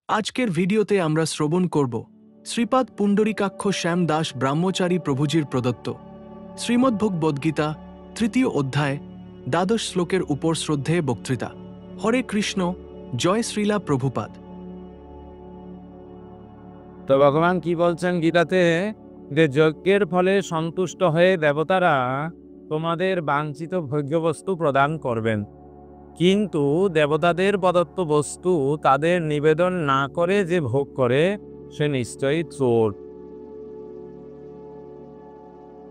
আজকের ভিডিওতে আমরা শ্রবণ করব শ্রীপাদ পুণ্ডরীকাক্ষ শ্যাম দাস ব্রহ্মচারী প্রভুজির প্রদত্ত শ্রীমদ্ভগবদ্গীতা তৃতীয় অধ্যায় দ্বাদশ শ্লোকের উপর শ্রদ্ধেয় বক্তৃতা। হরে কৃষ্ণ, জয় শ্রীলা প্রভুপাদ। তো ভগবান কি বলছেন গীতাতে, যে যজ্ঞের ফলে সন্তুষ্ট হয়ে দেবতারা তোমাদের বাঞ্ছিত ভোগ্যবস্তু প্রদান করবেন, কিন্তু দেবতাদের প্রদত্ত বস্তু তাদের নিবেদন না করে যে ভোগ করে সে নিশ্চয়ই চোর।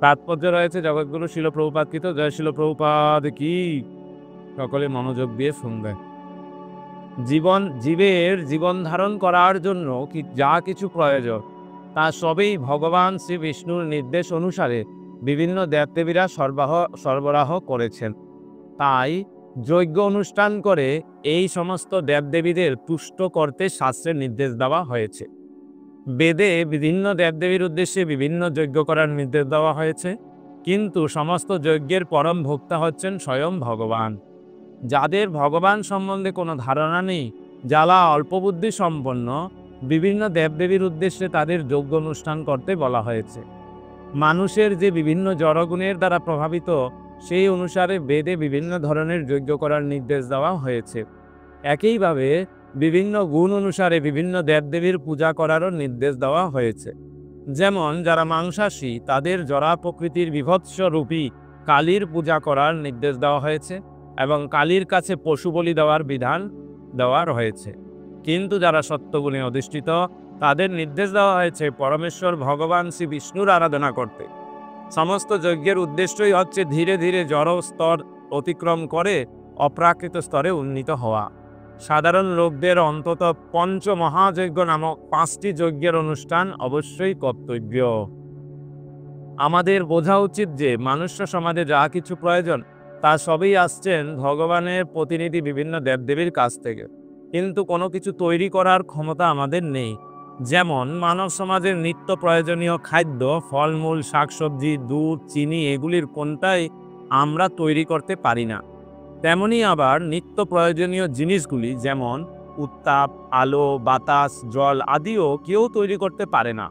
তাৎপর্য রয়েছে জগৎগুরু শিল প্রভুপাদ কৃত। জয় শিল প্রভুপাদ কি। সকলে মনোযোগ দিয়ে শুনবে। জীবের জীবন ধারণ করার জন্য যা কিছু প্রয়োজন তা সবই ভগবান শ্রী বিষ্ণুর নির্দেশ অনুসারে বিভিন্ন দেবদেবীরা সরবরাহ করেছেন। তাই যজ্ঞ অনুষ্ঠান করে এই সমস্ত দেবদেবীদের তুষ্ট করতে শাস্ত্রের নির্দেশ দেওয়া হয়েছে। বেদে বিভিন্ন দেবদেবীর উদ্দেশ্যে বিভিন্ন যজ্ঞ করার নির্দেশ দেওয়া হয়েছে, কিন্তু সমস্ত যজ্ঞের পরম ভোক্তা হচ্ছেন স্বয়ং ভগবান। যাদের ভগবান সম্বন্ধে কোনো ধারণা নেই, যারা অল্পবুদ্ধি সম্পন্ন, বিভিন্ন দেবদেবীর উদ্দেশ্যে তাদের যজ্ঞ অনুষ্ঠান করতে বলা হয়েছে। মানুষের যে বিভিন্ন জড়গুণের দ্বারা প্রভাবিত, সেই অনুসারে বেদে বিভিন্ন ধরনের যজ্ঞ করার নির্দেশ দেওয়া হয়েছে। একইভাবে বিভিন্ন গুণ অনুসারে বিভিন্ন দেবদেবীর পূজা করারও নির্দেশ দেওয়া হয়েছে। যেমন যারা মাংসাশী, তাদের জরা প্রকৃতির বিভৎস রূপী কালীর পূজা করার নির্দেশ দেওয়া হয়েছে এবং কালীর কাছে পশু বলি দেওয়ার বিধান দেওয়া হয়েছে। কিন্তু যারা সত্যগুণে অধিষ্ঠিত, তাদের নির্দেশ দেওয়া হয়েছে পরমেশ্বর ভগবান শ্রী বিষ্ণুর আরাধনা করতে। সমস্ত যজ্ঞের উদ্দেশ্যই হচ্ছে ধীরে ধীরে জড় স্তর অতিক্রম করে অপ্রাকৃত স্তরে উন্নীত হওয়া। সাধারণ লোকদের অন্তত পঞ্চমহাযজ্ঞ নামক 5টি যজ্ঞের অনুষ্ঠান অবশ্যই কর্তব্য। আমাদের বোঝা উচিত যে মানুষ্য সমাজে যা কিছু প্রয়োজন তা সবই আসছেন ভগবানের প্রতিনিধি বিভিন্ন দেবদেবীর কাছ থেকে, কিন্তু কোনো কিছু তৈরি করার ক্ষমতা আমাদের নেই। যেমন মানব সমাজের নিত্য প্রয়োজনীয় খাদ্য, ফলমূল, শাকসবজি, দুধ, চিনি, এগুলির কোনটাই আমরা তৈরি করতে পারি না, তেমনি আবার নিত্য প্রয়োজনীয় জিনিসগুলি যেমন উত্তাপ, আলো, বাতাস, জল আদিও কেউ তৈরি করতে পারে না।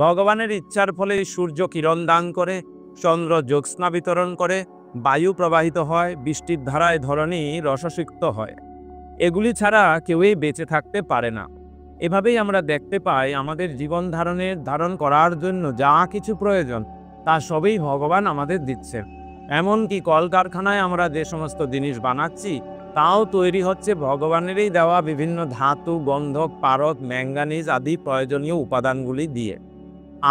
ভগবানের ইচ্ছার ফলে সূর্য কিরণ দান করে, চন্দ্র জ্যোৎস্না বিতরণ করে, বায়ু প্রবাহিত হয়, বৃষ্টির ধারায় ধরণী রসসিক্ত হয়। এগুলি ছাড়া কেউই বেঁচে থাকতে পারে না। এভাবেই আমরা দেখতে পাই আমাদের জীবন ধারণ করার জন্য যা কিছু প্রয়োজন তা সবই ভগবান আমাদের দিচ্ছেন। এমনকি কলকারখানায় আমরা যে সমস্ত জিনিস বানাচ্ছি তাও তৈরি হচ্ছে ভগবানেরই দেওয়া বিভিন্ন ধাতু, গন্ধক, পারদ, ম্যাঙ্গানিজ আদি প্রয়োজনীয় উপাদানগুলি দিয়ে।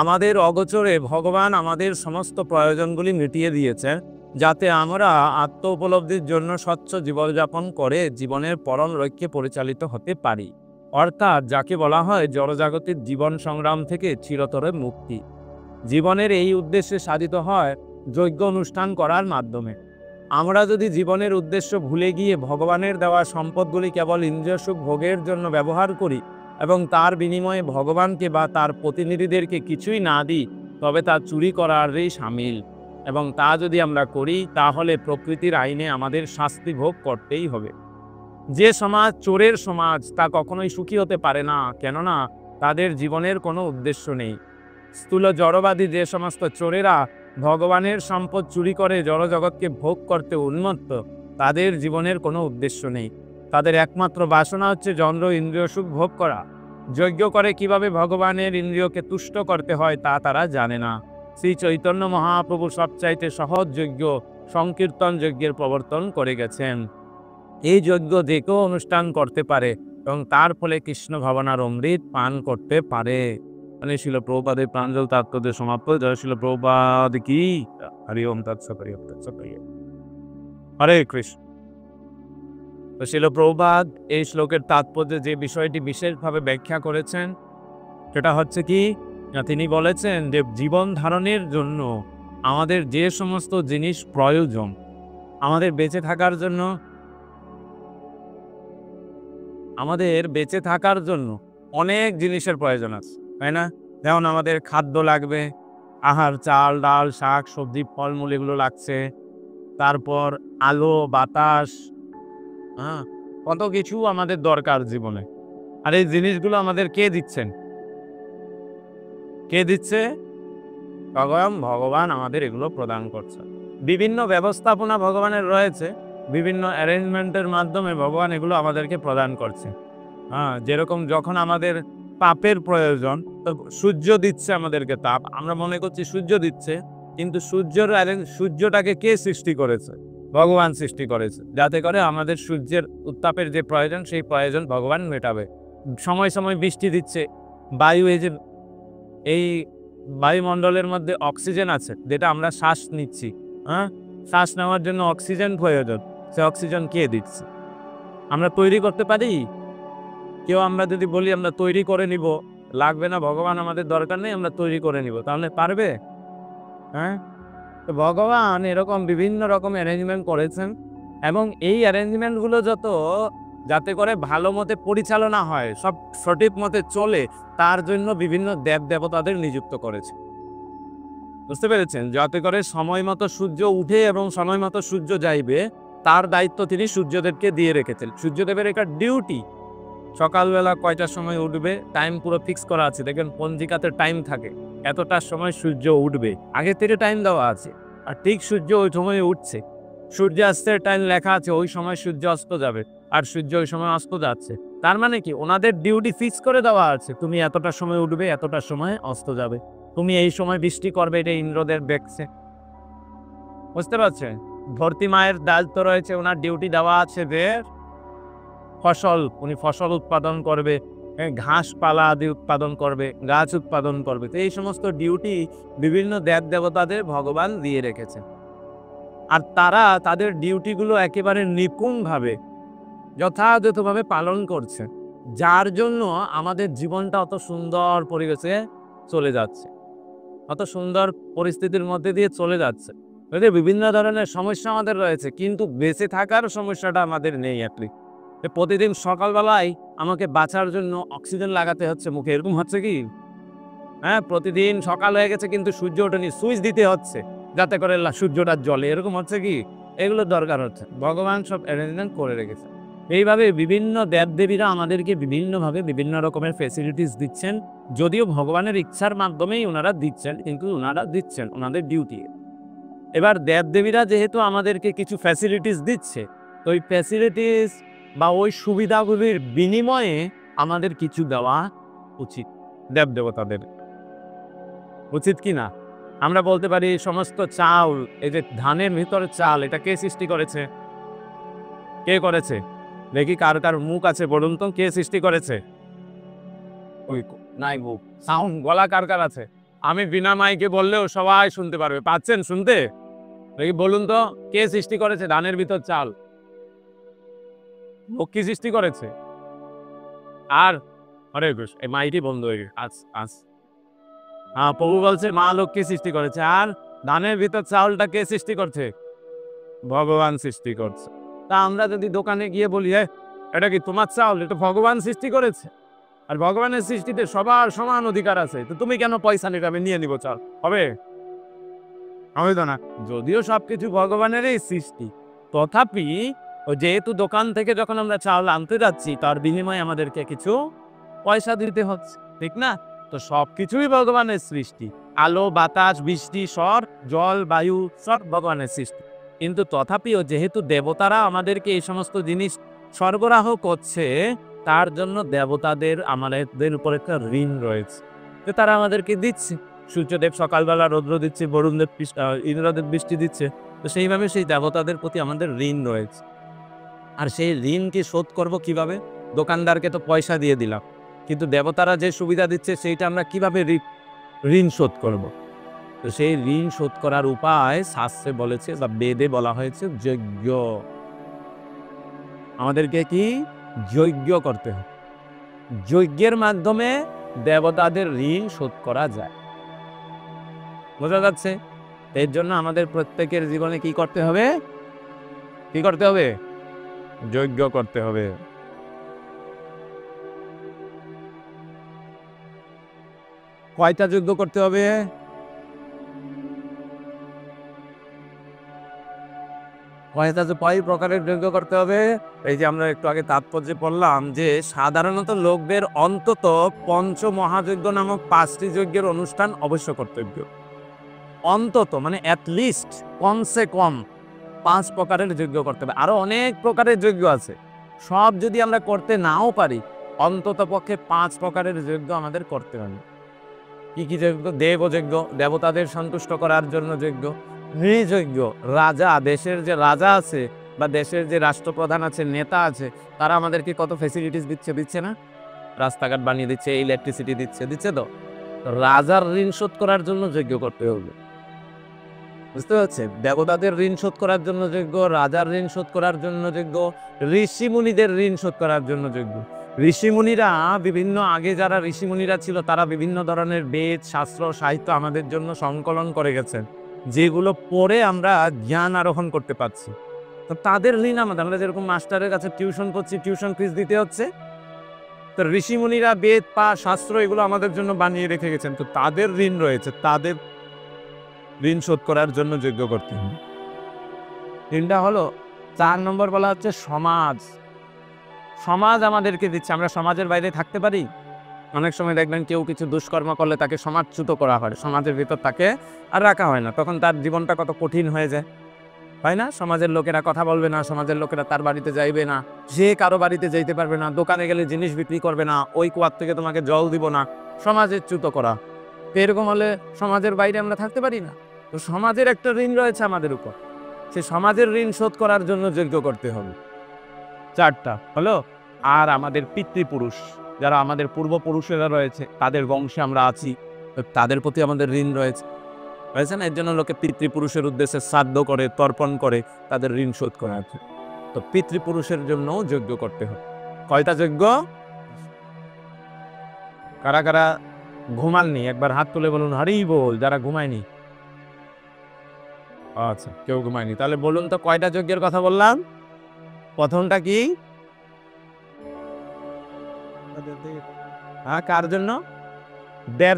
আমাদের অগোচরে ভগবান আমাদের সমস্ত প্রয়োজনগুলি মিটিয়ে দিয়েছেন, যাতে আমরা আত্ম উপলব্ধির জন্য স্বচ্ছ জীবনযাপন করে জীবনের পরম লক্ষ্যে পরিচালিত হতে পারি, অর্থাৎ যাকে বলা হয় জড়জাগতিক জীবন সংগ্রাম থেকে চিরতরে মুক্তি। জীবনের এই উদ্দেশ্যে সাধিত হয় যজ্ঞ অনুষ্ঠান করার মাধ্যমে। আমরা যদি জীবনের উদ্দেশ্য ভুলে গিয়ে ভগবানের দেওয়া সম্পদগুলি কেবল ইন্দ্রিয় সুখ ভোগের জন্য ব্যবহার করি এবং তার বিনিময়ে ভগবানকে বা তার প্রতিনিধিদেরকে কিছুই না দিই, তবে তা চুরি করারই সামিল। এবং তা যদি আমরা করি তাহলে প্রকৃতির আইনে আমাদের শাস্তি ভোগ করতেই হবে। যে সমাজ চোরের সমাজ তা কখনোই সুখী হতে পারে না, কেননা তাদের জীবনের কোনো উদ্দেশ্য নেই। স্থূল জড়বাদী যে সমস্ত চোরেরা ভগবানের সম্পদ চুরি করে জড়জগৎকে ভোগ করতে উন্মত্ত, তাদের জীবনের কোনো উদ্দেশ্য নেই। তাদের একমাত্র বাসনা হচ্ছে জন্ম ইন্দ্রিয় সুখ ভোগ করা। যজ্ঞ করে কিভাবে ভগবানের ইন্দ্রিয়কে তুষ্ট করতে হয় তা তারা জানে না। শ্রী চৈতন্য মহাপ্রভু সবচাইতে সহজ যজ্ঞ সংকীর্তন যজ্ঞের প্রবর্তন করে গেছেন। এই যজ্ঞ যে কেউ অনুষ্ঠান করতে পারে এবং তার ফলে কৃষ্ণ ভাবনার অমৃত পান করতে পারে। মানে শিল প্রভুপাদের প্রাঞ্জল তাৎপর্য সমাপ্ত। জয় শিল প্রভুপাদ কি। হরি ওম তৎসৎ। হরি ওম তৎসৎ। হরে কৃষ্ণ। তো শিল প্রভুপাদ এই শ্লোকের তাৎপর্যে যে বিষয়টি বিশেষভাবে ব্যাখ্যা করেছেন সেটা হচ্ছে কি, তিনি বলেছেন যে জীবন ধারণের জন্য আমাদের যে সমস্ত জিনিস প্রয়োজন, আমাদের বেঁচে থাকার জন্য অনেক জিনিসের প্রয়োজন আছে, তাই না? যেমন আমাদের খাদ্য লাগবে, আহার, চাল, ডাল, শাক, সবজি, ফলমূল এগুলো লাগছে। তারপর আলো, বাতাস, কত কিছু আমাদের দরকার জীবনে। আর এই জিনিসগুলো আমাদের কে দিচ্ছেন? কে দিচ্ছে? স্বয়ং ভগবান আমাদের এগুলো প্রদান করছে। বিভিন্ন ব্যবস্থাপনা ভগবানের রয়েছে, বিভিন্ন অ্যারেঞ্জমেন্টের মাধ্যমে ভগবান এগুলো আমাদেরকে প্রদান করছে। হ্যাঁ, যেরকম যখন আমাদের তাপের প্রয়োজন, তো সূর্য দিচ্ছে আমাদেরকে তাপ। আমরা মনে করছি সূর্য দিচ্ছে, কিন্তু সূর্যটাকে কে সৃষ্টি করেছে? ভগবান সৃষ্টি করেছে, যাতে করে আমাদের সূর্যের উত্তাপের যে প্রয়োজন, সেই প্রয়োজন ভগবান মেটাবে। সময় সময় বৃষ্টি দিচ্ছে। বায়ু, এই বায়ুমণ্ডলের মধ্যে অক্সিজেন আছে, যেটা আমরা শ্বাস নিচ্ছি। হ্যাঁ, শ্বাস নেওয়ার জন্য অক্সিজেন প্রয়োজন। সে অক্সিজেন কে দিচ্ছে? আমরা তৈরি করতে পারি? কেউ আমরা যদি বলি আমরা তৈরি করে নিব, লাগবে না, ভগবান আমাদের দরকার নেই, আমরা তৈরি করে নিব, তাহলে পারবে? হ্যাঁ, তো ভগবান এরকম বিভিন্ন রকম অ্যারেঞ্জমেন্ট করেছেন, এবং এই অ্যারেঞ্জমেন্টগুলো যাতে করে ভালো মতে পরিচালনা হয়, সব সঠিক মতে চলে, তার জন্য বিভিন্ন দেব দেবতাদের নিযুক্ত করেছে। বুঝতে পেরেছেন? যাতে করে সময় মতো সূর্য উঠে এবং সময় মতো সূর্য যাইবে, তার দায়িত্ব তিনি সূর্যদেবকে দিয়ে রেখেছেন। সূর্যদেবের এটা ডিউটি। সকালবেলা কয়টার সময় উঠবে, টাইম পুরো ফিক্স করা আছে। দেখেন পঞ্জিকাতে টাইম থাকে, এতটার সময় সূর্য উঠবে, আগে থেকে টাইম দেওয়া আছে। আর ঠিক সূর্য ওই সময় উঠছে। সূর্যাস্তের টাইম লেখা আছে, ওই সময় সূর্য অস্ত যাবে, আর সূর্য ওই সময় অস্ত যাচ্ছে। তার মানে কি, ওনাদের ডিউটি ফিক্স করে দেওয়া আছে, তুমি এতটার সময় উঠবে, এতটার সময় অস্ত যাবে, তুমি এই সময় বৃষ্টি করবে, এটা ইন্দ্রদের দেখছে। বুঝতে পারছেন? ধরতি মায়ের দায়িত্ব রয়েছে, ওনার ডিউটি দেওয়া আছে যে উনি ফসল উৎপাদন করবে, ঘাসপালা আদি উৎপাদন করবে, গাছ উৎপাদন করবে। তো এই সমস্ত ডিউটি বিভিন্ন দেব দেবতাদের ভগবান দিয়ে রেখেছেন। আর তারা তাদের ডিউটিগুলো একেবারে নিপুণভাবে, যথাযথভাবে পালন করছে, যার জন্য আমাদের জীবনটা অত সুন্দর পরিবেশে চলে যাচ্ছে, অত সুন্দর পরিস্থিতির মধ্যে দিয়ে চলে যাচ্ছে। এতে বিভিন্ন ধরনের সমস্যা আমাদের রয়েছে, কিন্তু বেঁচে থাকার সমস্যাটা আমাদের নেই। প্রতিদিন সকালবেলায় আমাকে বাঁচার জন্য অক্সিজেন লাগাতে হচ্ছে মুখে, এরকম হচ্ছে কি? হ্যাঁ, প্রতিদিন সকাল হয়ে গেছে কিন্তু সূর্য ওঠেনি, সুইচ দিতে হচ্ছে যাতে করে সূর্যটা জ্বলে, এরকম হচ্ছে কি? এগুলো দরকার হচ্ছে। ভগবান সব অ্যারেঞ্জমেন্ট করে রেখেছে। এইভাবে বিভিন্ন দেবদেবীরা আমাদেরকে বিভিন্নভাবে বিভিন্ন রকমের ফেসিলিটিস দিচ্ছেন। যদিও ভগবানের ইচ্ছার মাধ্যমেই ওনারা দিচ্ছেন, কিন্তু ওনারা দিচ্ছেন ওনাদের ডিউটি। এবার দেবদেবীরা যেহেতু আমাদেরকে কিছু ফ্যাসিলিটিস দিচ্ছে, তো ওই ফ্যাসিলিটিস বা ওই সুবিধাগুলির বিনিময়ে আমাদের কিছু দেওয়া উচিত দেবদেবতাদের। উচিত কি না? আমরা বলতে পারি সমস্ত চাল, এই যে ধানের ভিতরে চাল, এটা কে সৃষ্টি করেছে? কে করেছে? দেখি কার কার মুখ আছে বলুন তো, কে সৃষ্টি করেছে? ওই নাই মুখ, সাউন্ড, গলা কার কার আছে? আমি বিনা মাইকে বললেও সবাই শুনতে পারবে। পাচ্ছেন শুনতে? দেখি বলুন তো, কে সৃষ্টি করেছে ধানের ভিতর চাল? ও কি সৃষ্টি করেছে? আর হরে কৃষ্ণ, এই মাইটি বন্ধ হয়ে গেছে। হ্যাঁ, প্রভু বলছে মা লক্ষ্মী সৃষ্টি করেছে। আর ধানের ভিতর চাউলটা কে সৃষ্টি করছে? ভগবান সৃষ্টি করছে। তা আমরা যদি দোকানে গিয়ে বলি, এটা কি তোমার চাউল? এটা ভগবান সৃষ্টি করেছে। আর ভগবানের সৃষ্টিতে সবার সমান অধিকার আছে, তো তুমি কেন পয়সা নিতে? আমি নিয়ে নিব চাল, হবে? হবে তো না। যদিও সবকিছু ভগবানেরই সৃষ্টি, তথাপি যেহেতু দোকান থেকে যখন আমরা চাল আনতে যাচ্ছি, তার বিনিময়ে আমাদেরকে কিছু পয়সা দিতে হচ্ছে, ঠিক না? তো সবকিছুই ভগবানের সৃষ্টি। আলো, বাতাস, বৃষ্টি, জল, বায়ু সব ভগবানের সৃষ্টি। কিন্তু তথাপিও যেহেতু দেবতারা আমাদেরকে এই সমস্ত জিনিস সরবরাহ করছে, তার জন্য দেবতাদের আমাদের উপর একটা ঋণ রয়েছে, যে তারা আমাদেরকে দিচ্ছে। সূর্যদেব সকালবেলা রৌদ্র দিচ্ছে, বরুণদেব ইন্দ্রদেব বৃষ্টি দিচ্ছে। তো সেইভাবে সেই দেবতাদের প্রতি আমাদের ঋণ রয়েছে। আর সেই ঋণকে শোধ করব কিভাবে? দোকানদারকে তো পয়সা দিয়ে দিলাম, কিন্তু দেবতারা যে সুবিধা দিচ্ছে সেইটা আমরা কিভাবে ঋণ শোধ করব? তো সেই ঋণ শোধ করার উপায় শাস্ত্রে বলেছে বা বেদে বলা হয়েছে যজ্ঞ। আমাদেরকে কি যজ্ঞ করতে হবে? যজ্ঞের মাধ্যমে দেবতাদের ঋণ শোধ করা যায়। বোঝা যাচ্ছে? এর জন্য আমাদের প্রত্যেকের জীবনে কি করতে হবে? কি করতে হবে? যজ্ঞ করতে হবে। কয়টা যজ্ঞ করতে হবে? কয় প্রকারের যজ্ঞ করতে হবে? এই যে আমরা একটু আগে তাৎপর্যে পড়লাম যে সাধারণত লোকদের অন্তত পঞ্চমহাযজ্ঞ নামক 5টি যজ্ঞের অনুষ্ঠান অবশ্য কর্তব্য। অন্তত মানে অ্যাটলিস্ট, কমসে কম 5 প্রকারের যজ্ঞ করতে হবে। আরো অনেক প্রকারের যজ্ঞ আছে, সব যদি আমরা করতে নাও পারি অন্তত পক্ষে 5 প্রকারের যজ্ঞ আমাদের করতে হবে। কি কি যজ্ঞ? দেবযজ্ঞ, দেবতাদের সন্তুষ্ট করার জন্য যজ্ঞ। নৃযজ্ঞ, রাজা, দেশের যে রাজা আছে বা দেশের যে রাষ্ট্রপ্রধান আছে, নেতা আছে, তারা আমাদেরকে কত ফ্যাসিলিটিস দিচ্ছে না? রাস্তাঘাট বানিয়ে দিচ্ছে, ইলেকট্রিসিটি দিচ্ছে তো। রাজার ঋণ শোধ করার জন্য যজ্ঞ করতে হবে, বুঝতে পারছে? দেবতাদের ঋণ শোধ করার জন্য যজ্ঞ, রাজার ঋণ শোধ করার জন্য যজ্ঞ, ঋষিমুনিদের ঋণ শোধ করার জন্য যজ্ঞ। ঋষিমুনিরা বিভিন্ন, আগে যারা ঋষিমুনিরা ছিল তারা বিভিন্ন ধরনের বেদ, শাস্ত্র, সাহিত্য আমাদের জন্য সংকলন করে গেছেন, যেগুলো পড়ে আমরা জ্ঞান আরোহণ করতে পারছি। তো তাদের ঋণ আমরা যেরকম মাস্টারের কাছে টিউশন করছি, টিউশন ফিস দিতে হচ্ছে, তো ঋষিমুনিরা বেদ, শাস্ত্র এগুলো আমাদের জন্য বানিয়ে রেখে গেছেন, তো তাদের ঋণ রয়েছে, তাদের ঋণ শোধ করার জন্য যজ্ঞ করতে হবে। তিনটা হলো। 4 নম্বর বলা হচ্ছে সমাজ। সমাজ আমাদেরকে দিচ্ছে, আমরা সমাজের বাইরে থাকতে পারি? অনেক সময় দেখবেন কেউ কিছু দুষ্কর্ম করলে তাকে সমাজচ্যুত করা হয়, সমাজের ভিতর তাকে আর রাখা হয় না, তখন তার জীবনটা কত কঠিন হয়ে যায়, হয় না? সমাজের লোকেরা কথা বলবে না, সমাজের লোকেরা তার বাড়িতে যাইবে না, যে কারো বাড়িতে যাইতে পারবে না, দোকানে গেলে জিনিস বিক্রি করবে না, ওই কুয়ার থেকে তোমাকে জল দিব না, সমাজের চ্যুত করা। তো এরকম হলে সমাজের বাইরে আমরা থাকতে পারি না। তো সমাজের একটা ঋণ রয়েছে আমাদের উপর, সে সমাজের ঋণ শোধ করার জন্য যজ্ঞ করতে হবে। 4টা হলো। আর আমাদের পিতৃপুরুষ, যারা আমাদের পূর্বপুরুষেরা রয়েছে, তাদের বংশে আমরা আছি, তো তাদের প্রতি আমাদের ঋণ রয়েছে, হয়েছে না? এর জন্য লোকে পিতৃপুরুষের উদ্দেশ্যে শ্রাদ্ধ করে, তর্পণ করে, তাদের ঋণ শোধ করা আছে। তো পিতৃপুরুষের জন্য যজ্ঞ করতে হবে। কয়টা যজ্ঞ? কারা কারা ঘুমাননি একবার হাত তুলে বলুন হরি বল। যারা ঘুমায়নি, আচ্ছা কেউ ঘুমায়নি, তাহলে বলুন তো কয়টা যজ্ঞের কথা বললাম? প্রথমটা কি? হ্যাঁ, কার জন্য?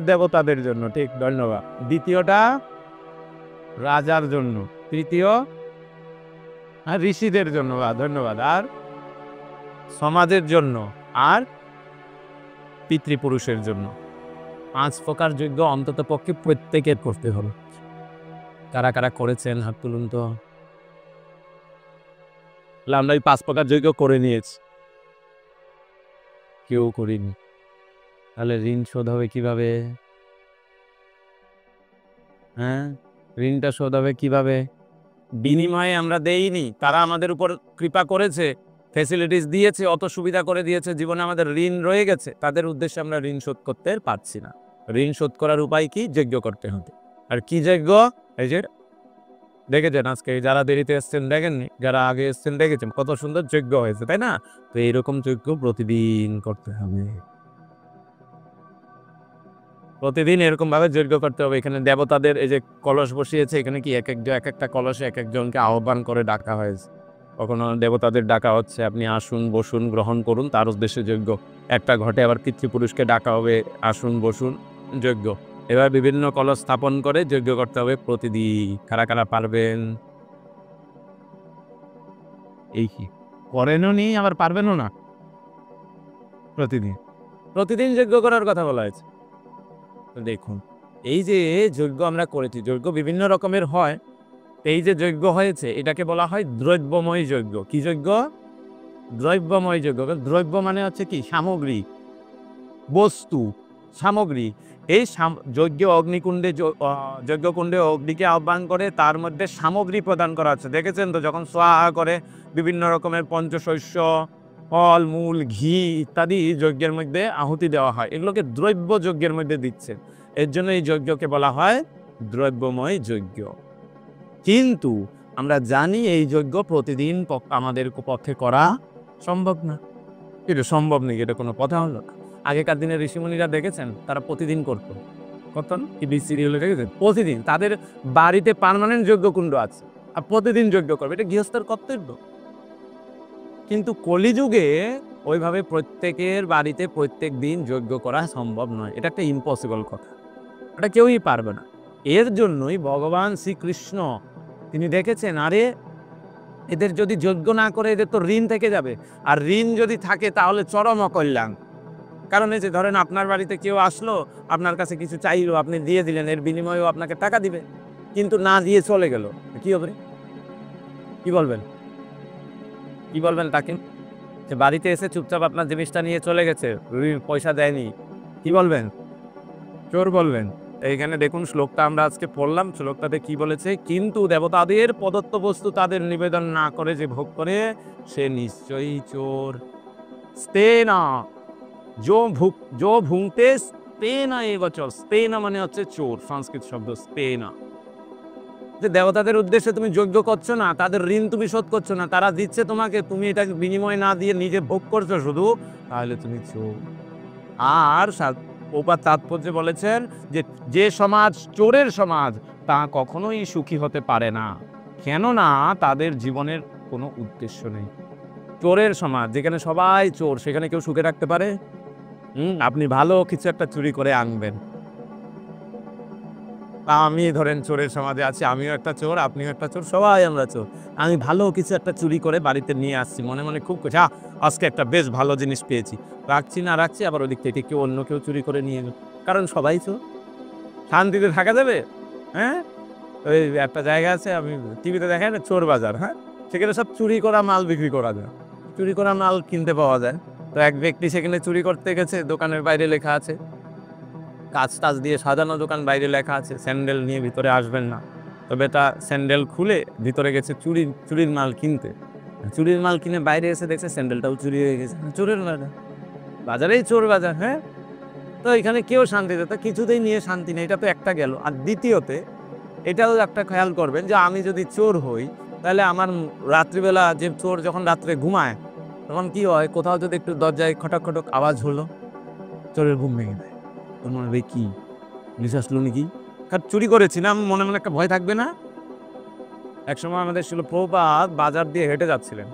দেবতাদের জন্য, ঠিক, ধন্যবাদ। দ্বিতীয়টা রাজার জন্য। তৃতীয় ঋষিদের জন্য, ধন্যবাদ। আর সমাজের জন্য, আর পিতৃপুরুষের জন্য। 5 প্রকার যজ্ঞ অন্তত পক্ষে প্রত্যেকের করতে হবে। কারা কারা করেছেন হাত তুলুন তো। আমরা এই 5 প্রকার যজ্ঞ করে নিয়েছি, কেউ করিনি। তাহলে ঋণ শোধ হবে কিভাবে? হ্যাঁ, ঋণটা শোধ হবে কিভাবে? বিনিময়ে আমরা দেইনি, তারা আমাদের উপর কৃপা করেছে, ফ্যাসিলিটিস দিয়েছে, অত সুবিধা করে দিয়েছে, জীবনে আমাদের ঋণ রয়ে গেছে, তাদের উদ্দেশ্যে আমরা ঋণ শোধ করতে পারছি না। ঋণ শোধ করার উপায় কি? যজ্ঞ করতে হবে। আর কি যজ্ঞ? এই যে দেখেছেন আজকে যারা দেরিতে এসছেন দেখেননি, যারা আগে এসছেন দেখেছেন কত সুন্দর যজ্ঞ হয়েছে, তাই না? তো এইরকম যজ্ঞ প্রতিদিন করতে হবে, প্রতিদিন এরকম ভাবে যজ্ঞ করতে হবে। এখানে দেবতাদের এই যে কলস বসিয়েছে, এখানে কি এক একটা কলসে এক একজনকে আহ্বান করে ডাকা হয়েছে। কখনো দেবতাদের ডাকা হচ্ছে, আপনি আসুন, বসুন, গ্রহণ করুন, তার উদ্দেশ্যে যজ্ঞ। একটা ঘটে আবার পিতৃপুরুষকে ডাকা হবে, আসুন, বসুন, যজ্ঞ। এবার বিভিন্ন কলস স্থাপন করে যজ্ঞ করতে হবে প্রতিদিন। কারা কারা পারবেন? এই কি করেনও নি, আবার পারবেনও না? প্রতিদিন প্রতিদিন যজ্ঞ করার কথা বলা হয়েছে। দেখুন, এই যে যজ্ঞ আমরা করেছি, যজ্ঞ বিভিন্ন রকমের হয়। এই যে যজ্ঞ হয়েছে এটাকে বলা হয় দ্রব্যময় যজ্ঞ। কি যজ্ঞ? দ্রব্যময় যজ্ঞ। দ্রব্য মানে হচ্ছে কি? সামগ্রী, বস্তু, সামগ্রী। এই যজ্ঞ অগ্নিকুণ্ডে, যজ্ঞকুণ্ডে অগ্নিকে আহ্বান করে, তার মধ্যে সামগ্রী প্রদান করা হচ্ছে। দেখেছেন তো, যখন সোয়াহা করে বিভিন্ন রকমের পঞ্চশস্য, ফল মূল, ঘি ইত্যাদি যজ্ঞের মধ্যে আহুতি দেওয়া হয়, এগুলোকে দ্রব্য যজ্ঞের মধ্যে দিচ্ছে। এর জন্য এই যজ্ঞকে বলা হয় দ্রব্যময় যজ্ঞ। কিন্তু আমরা জানি এই যজ্ঞ প্রতিদিন আমাদের পক্ষে করা সম্ভব না। এটা সম্ভব নেই, এটা কোনো কথা হলো না। আগেকার দিনের ঋষিমুনিরা দেখেছেন, তারা প্রতিদিন করতো। কতন টিভি সিরিয়ালে দেখেছেন, প্রতিদিন তাদের বাড়িতে পার্মানেন্ট যজ্ঞকুণ্ড আছে, আর প্রতিদিন যজ্ঞ করবে, এটা গৃহস্থের কর্তব্য। কিন্তু কলিযুগে ওইভাবে প্রত্যেকের বাড়িতে প্রত্যেক দিন যজ্ঞ করা সম্ভব নয়, এটা একটা ইম্পসিবল কথা, এটা কেউই পারবে না। এর জন্যই ভগবান শ্রীকৃষ্ণ তিনি দেখেছেন, আরে এদের যদি যজ্ঞ না করে এদের তো ঋণ থেকে যাবে, আর ঋণ যদি থাকে তাহলে চরম অকল্যাণ। কারণ এই যে ধরেন আপনার বাড়িতে কেউ আসলো, আপনার কাছে কিছু চাইলো, আপনি দিয়ে দিলেন, এর বিনিময়েও আপনাকে টাকা দিবে, কিন্তু না দিয়ে চলে গেল, কি হবে? কি বলবেন? কি বলবেন তাকে? যে বাড়িতে এসে চুপচাপ আপনার জিনিসটা নিয়ে চলে গেছে, পয়সা দেয়নি, কি বলবেন? চোর বলবেন। এইখানে দেখুন শ্লোকটা আমরা আজকে পড়লাম, শ্লোকটাতে কি বলেছে? কিন্তু দেবতাদের প্রদত্ত বস্তু তাদের নিবেদন না করে যে ভোগ করে সে নিশ্চয়ই চোর। স্তেনা যো ভুংতে স্তেনা এবচর। স্তেনা মানে হচ্ছে চোর, সংস্কৃত শব্দ স্তেনা। যে দেবতাদের উদ্দেশ্যে তুমি যজ্ঞ করছো না, তাদের ঋণ তুমি শোধ করছো না, তারা দিচ্ছে তোমাকে, তুমি এটা বিনিময় না দিয়ে নিজে ভোগ করছো শুধু, তাহলে তুমি চোর। আর ওপার তাৎপর্য বলেছেন যে যে সমাজ চোরের সমাজ তা কখনোই সুখী হতে পারে না, কেননা তাদের জীবনের কোনো উদ্দেশ্য নেই। চোরের সমাজ যেখানে সবাই চোর, সেখানে কেউ সুখে রাখতে পারে? আপনি ভালো কিছু একটা চুরি করে আনবেন, আমি ধরেন চোরের সমাজে আছি, আমিও একটা চোর, আপনিও একটা চোর, সবাই আমরা চোর। আমি ভালো কিছু একটা চুরি করে বাড়িতে নিয়ে আসছি, মনে মনে খুব খুশি, আজকে একটা বেশ ভালো জিনিস পেয়েছি, রাখছি না রাখছি, আবার ওদিক থেকে কেউ অন্য কেউ চুরি করে নিয়ে গেল, কারণ সবাই চোর। শান্তিতে থাকা যাবে? হ্যাঁ, ওই একটা জায়গা আছে, আমি টিভিতে দেখাই না, চোর বাজার, হ্যাঁ, সেখানে সব চুরি করা মাল বিক্রি করা যায়, চুরি করা মাল কিনতে পাওয়া যায়। তো এক ব্যক্তি সেখানে চুরি করতে গেছে, দোকানের বাইরে লেখা আছে, কাঁচ টাচ দিয়ে সাজানো দোকান, বাইরে লেখা আছে স্যান্ডেল নিয়ে ভিতরে আসবেন না। তবে তা স্যান্ডেল খুলে ভিতরে গেছে চুরির মাল কিনতে, চুরির মাল কিনে বাইরে এসে দেখছে স্যান্ডেলটাও চুরি হয়ে গেছে। চোরের বাজার, বাজারেই চোর বাজার। হ্যাঁ, তো এখানে কেউ শান্তিতে, তো কিছুতেই নিয়ে শান্তি নেই, এটা তো একটা গেল। আর দ্বিতীয়তে এটাও একটা খেয়াল করবেন যে আমি যদি চোর হই, তাহলে আমার রাত্রিবেলা, যে চোর যখন রাত্রে ঘুমায় তখন কি হয়, কোথাও যদি একটু দরজায় খটক খটক আওয়াজ হলো, চোরের ঘুম ভেঙে দেয়, তোর মনে হবে কি পুলিশ আসলো নাকি, কারণ চুরি করেছি না, মনে মনে একটা ভয় থাকবে না? একসময় আমাদের ছিল প্রভুপাদ বাজার দিয়ে হেঁটে যাচ্ছিলেন,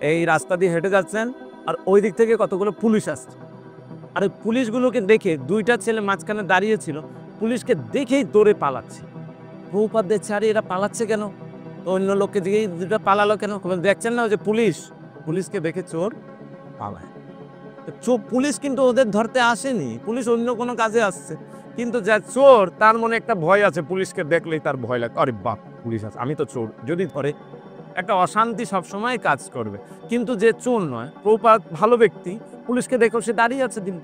এই রাস্তা দিয়ে হেঁটে যাচ্ছেন, আর ওই দিক থেকে কতগুলো পুলিশ আসছে, আর ওই পুলিশগুলোকে দেখে দুইটা ছেলে মাঝখানে দাঁড়িয়েছিল, পুলিশকে দেখেই দৌড়ে পালাচ্ছে। প্রভুপাদ দেখছে, আরে এরা পালাচ্ছে কেন? তো অন্য লোককে দিকেই দুটা পালালো কেন? দেখছেন না ওই যে পুলিশকে দেখে চোর পালায়। পুলিশ কিন্তু ওদের ধরতে আসেনি, পুলিশ অন্য কোনো কাজে আসছে, কিন্তু যা চোর তার মনে একটা ভয় আছে, পুলিশকে দেখলেই তার ভয় লাগে, আরে বাপ পুলিশ আছে, আমি তো চোর, যদি ধরে একটা অশান্তি সবসময় কাজ করবে। কিন্তু যে চোর নয়, প্রপাত ভালো ব্যক্তি, পুলিশকে দেখো সে দাঁড়িয়ে আছে দিন।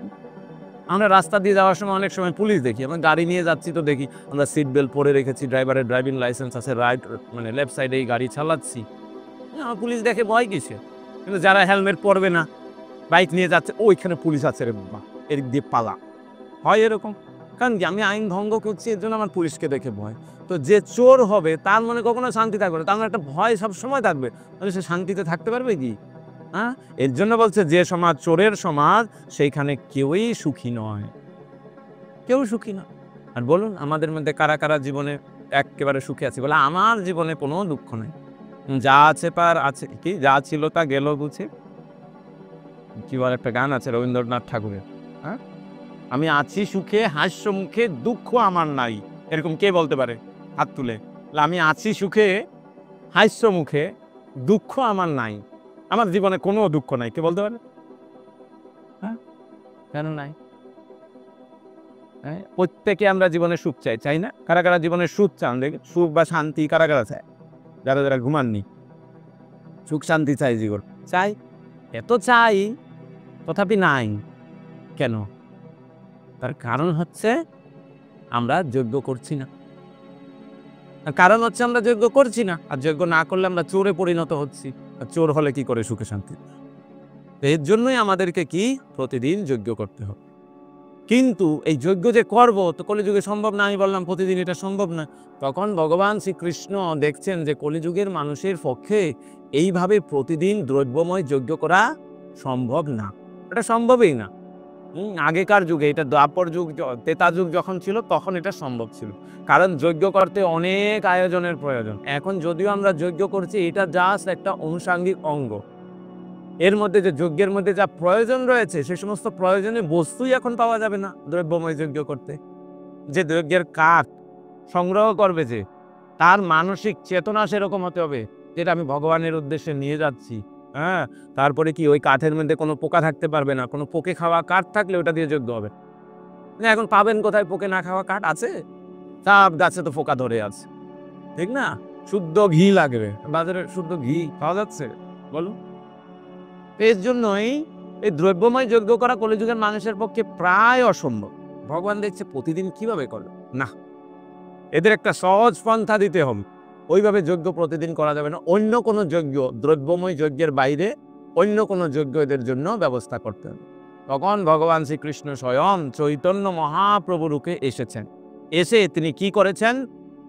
আমরা রাস্তা দিয়ে যাওয়ার সময় অনেক সময় পুলিশ দেখি, আমরা গাড়ি নিয়ে যাচ্ছি তো দেখি, আমরা সিট বেল্ট পরে রেখেছি, ড্রাইভারের ড্রাইভিং লাইসেন্স আছে, রাইট মানে লেফট সাইডেই গাড়ি চালাচ্ছি, পুলিশ দেখে ভয় কিসে? কিন্তু যারা হেলমেট পরবে না, বাইক নিয়ে যাচ্ছে, ওইখানে পুলিশ আছে রে বাবা, এদিক দিয়ে পালা, হয় এরকম। কারণ কি, আমি আইন ভঙ্গ করছি, এর জন্য আমার পুলিশকে দেখে ভয়। তো যে চোর হবে তার মনে কখনো শান্তি থাকবে না, তার একটা ভয় সবসময় থাকবে, তাহলে সে শান্তিতে থাকতে পারবে কি? হ্যাঁ, এর জন্য বলছে যে সমাজ চোরের সমাজ, সেইখানে কেউই সুখী নয়, কেউ সুখী নয়। আর বলুন আমাদের মধ্যে কারা কারা জীবনে একেবারে সুখী আছে? বলে আমার জীবনে কোনো দুঃখ নেই, যা আছে পার আছে, কি যা ছিল তা গেল বুঝে, কি বলে একটা গান আছে রবীন্দ্রনাথ ঠাকুরের, হ্যাঁ, আমি আছি সুখে হাস্য মুখে, দুঃখ আমার নাই, এরকম কে বলতে পারে? হাত তুলে। আমি আছি সুখে হাস্য মুখে, দুঃখ আমার নাই, আমার জীবনে কোনো দুঃখ নাই, কে বলতে পারে? হ্যাঁ, কেন নাই? হ্যাঁ, প্রত্যেকে আমরা জীবনে সুখ চাই, চাই না? কারা কারা জীবনে সুখ চান? দেখে সুখ বা শান্তি কারা কারা চায়? যারা যারা ঘুমাননি, সুখ শান্তি চাই, জীবন চাই, এত চাই, তথাপি নাই কেন? তার কারণ হচ্ছে আমরা যজ্ঞ করছি না, কারণ হচ্ছে আমরা যজ্ঞ করছি না, আর যজ্ঞ না করলে আমরা চোরে পরিণত হচ্ছি, আর চোর হলে কি করে সুখে শান্তি? এর জন্যই আমাদেরকে কি প্রতিদিন যজ্ঞ করতে হবে। কিন্তু এই যজ্ঞ যে করব, তো কলিযুগে সম্ভব না, আমি বললাম প্রতিদিন এটা সম্ভব না। তখন ভগবান শ্রীকৃষ্ণ দেখছেন যে কলিযুগের মানুষের পক্ষে এইভাবে প্রতিদিন দ্রব্যময় যজ্ঞ করা সম্ভব না, এটা সম্ভবই না। আগেকার যুগে, এটা দ্বাপর যুগ, ত্রেতা যুগ যখন ছিল তখন এটা সম্ভব ছিল, কারণ যজ্ঞ করতে অনেক আয়োজনের প্রয়োজন। এখন যদিও আমরা যজ্ঞ করছি, এটা জাস্ট একটা আনুষঙ্গিক অঙ্গ, এর মধ্যে যে যজ্ঞের মধ্যে যা প্রয়োজন রয়েছে সে সমস্ত প্রয়োজনীয় বস্তুই এখন পাওয়া যাবে না দ্রব্যময় যজ্ঞ করতে। যে যজ্ঞের কাঠ সংগ্রহ করবে, যে তার মানসিক চেতনা সেরকম হতে হবে, যেটা আমি ভগবানের উদ্দেশ্যে নিয়ে যাচ্ছি। হ্যাঁ, তারপরে কি ওই কাঠের মধ্যে কোনো পোকা থাকতে পারবে না, কোনো পোকে খাওয়া কাঠ থাকলে ওটা দিয়ে যজ্ঞ হবে না। এখন পাবেন কোথায় পোকে না খাওয়া কাঠ আছে? সব গাছে তো পোকা ধরে আছে, ঠিক না? শুদ্ধ ঘি লাগবে, বাজারে শুদ্ধ ঘি পাওয়া যাচ্ছে বলুন? এর জন্যই এই দ্রব্যময় যজ্ঞ করা কলিযুগের মানুষের পক্ষে প্রায় অসম্ভব। ভগবান দেখছে প্রতিদিন কিভাবে করবে না, এদের একটা সহজ পন্থা দিতে হবে। ওইভাবে যজ্ঞ প্রতিদিন করা যাবে না, অন্য কোনো যজ্ঞ, দ্রব্যময় যজ্ঞের বাইরে অন্য কোনো যজ্ঞ এদের জন্য ব্যবস্থা করতে হবে। তখন ভগবান শ্রীকৃষ্ণ স্বয়ং চৈতন্য মহাপ্রভু রূপে এসেছেন। এসে তিনি কি করেছেন?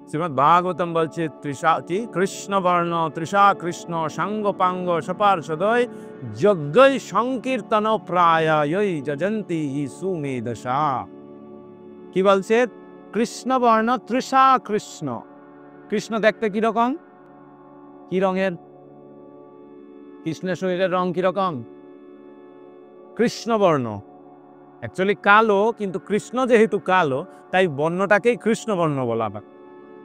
শ্রীমদ্ ভাগবতম বলছে কৃষ্ণবর্ণ তৃষা কৃষ্ণ সাঙ্গপাঙ্গ সপার্ষদয় যজ্ঞৈ সংকীর্তন প্রায়ই যজন্তি সুমেধসা। কি বলছে? কৃষ্ণবর্ণ তৃষা কৃষ্ণ। কৃষ্ণ দেখতে কিরকম? কি রঙের? কৃষ্ণের শরীরের রং কিরকম? কৃষ্ণবর্ণ। অ্যাকচুয়ালি কালো, কিন্তু কৃষ্ণ যেহেতু কালো তাই বর্ণটাকেই কৃষ্ণবর্ণ বলা হয়।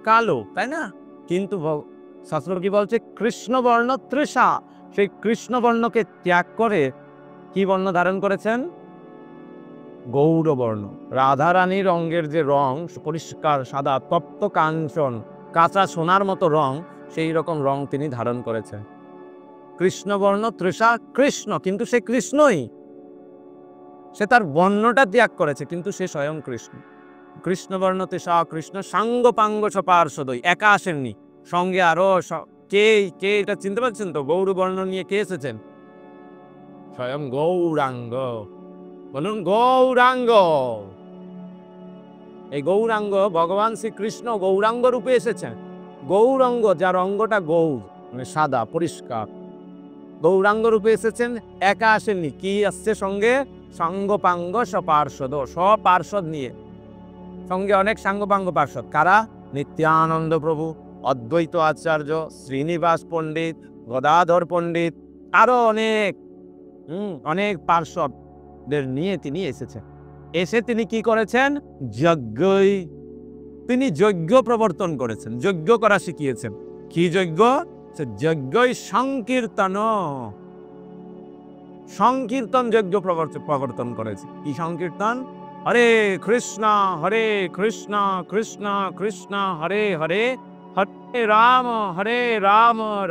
কালো, তাই না? কিন্তু শাস্ত্র কি বলছে? কৃষ্ণবর্ণ তৃষা। সেই কৃষ্ণবর্ণকে ত্যাগ করে কি বর্ণ ধারণ করেছেন? গৌরবর্ণ। রাধারানীর রঙের যে রং, পরিষ্কার সাদা তপ্ত কাঞ্চন, কাঁচা সোনার মতো রং, সেই রকম রং তিনি ধারণ করেছেন। কৃষ্ণবর্ণ তৃষা কৃষ্ণ, কিন্তু সে কৃষ্ণই। সে তার বর্ণটা ত্যাগ করেছে, কিন্তু সে স্বয়ং কৃষ্ণ। কৃষ্ণবর্ণ তৃষা কৃষ্ণ সাঙ্গপাঙ্গ সপার্ষদই। একা আসেননি, সঙ্গে আরো কে কে এটা চিনতে পারছেন তো? গৌরবর্ণ নিয়ে কে এসেছেন? স্বয়ং গৌরাঙ্গ। বলুন গৌরাঙ্গ। এই গৌরাঙ্গ ভগবান শ্রীকৃষ্ণ গৌরাঙ্গ রূপে এসেছেন। গৌরাঙ্গ, যার অঙ্গটা গৌর, মানে সাদা পরিষ্কার, গৌরাঙ্গ রূপে এসেছেন। একা আসেননি, কি আসছে সঙ্গে? সাঙ্গপাঙ্গ সপার্ষদ, সপার্ষদ নিয়ে। সঙ্গে অনেক সাঙ্গপাঙ্গ পার্ষদ। কারা? নিত্যানন্দ প্রভু, অদ্বৈত আচার্য, শ্রীনিবাস পণ্ডিত, গদাধর পণ্ডিত, আরো অনেক পার্ষদদের নিয়ে তিনি এসেছেন। এসে তিনি কি করেছেন? তিনি যজ্ঞ প্রবর্তন করেছেন, যজ্ঞ করা শিখিয়েছেন। কি যজ্ঞ? যজ্ঞই সংকীর্তন। সংকীর্তন যজ্ঞ প্রবর্তন করেছে। কি সংকীর্তন? হরে কৃষ্ণ কৃষ্ণ কৃষ্ণ হরে হরে, হরে রাম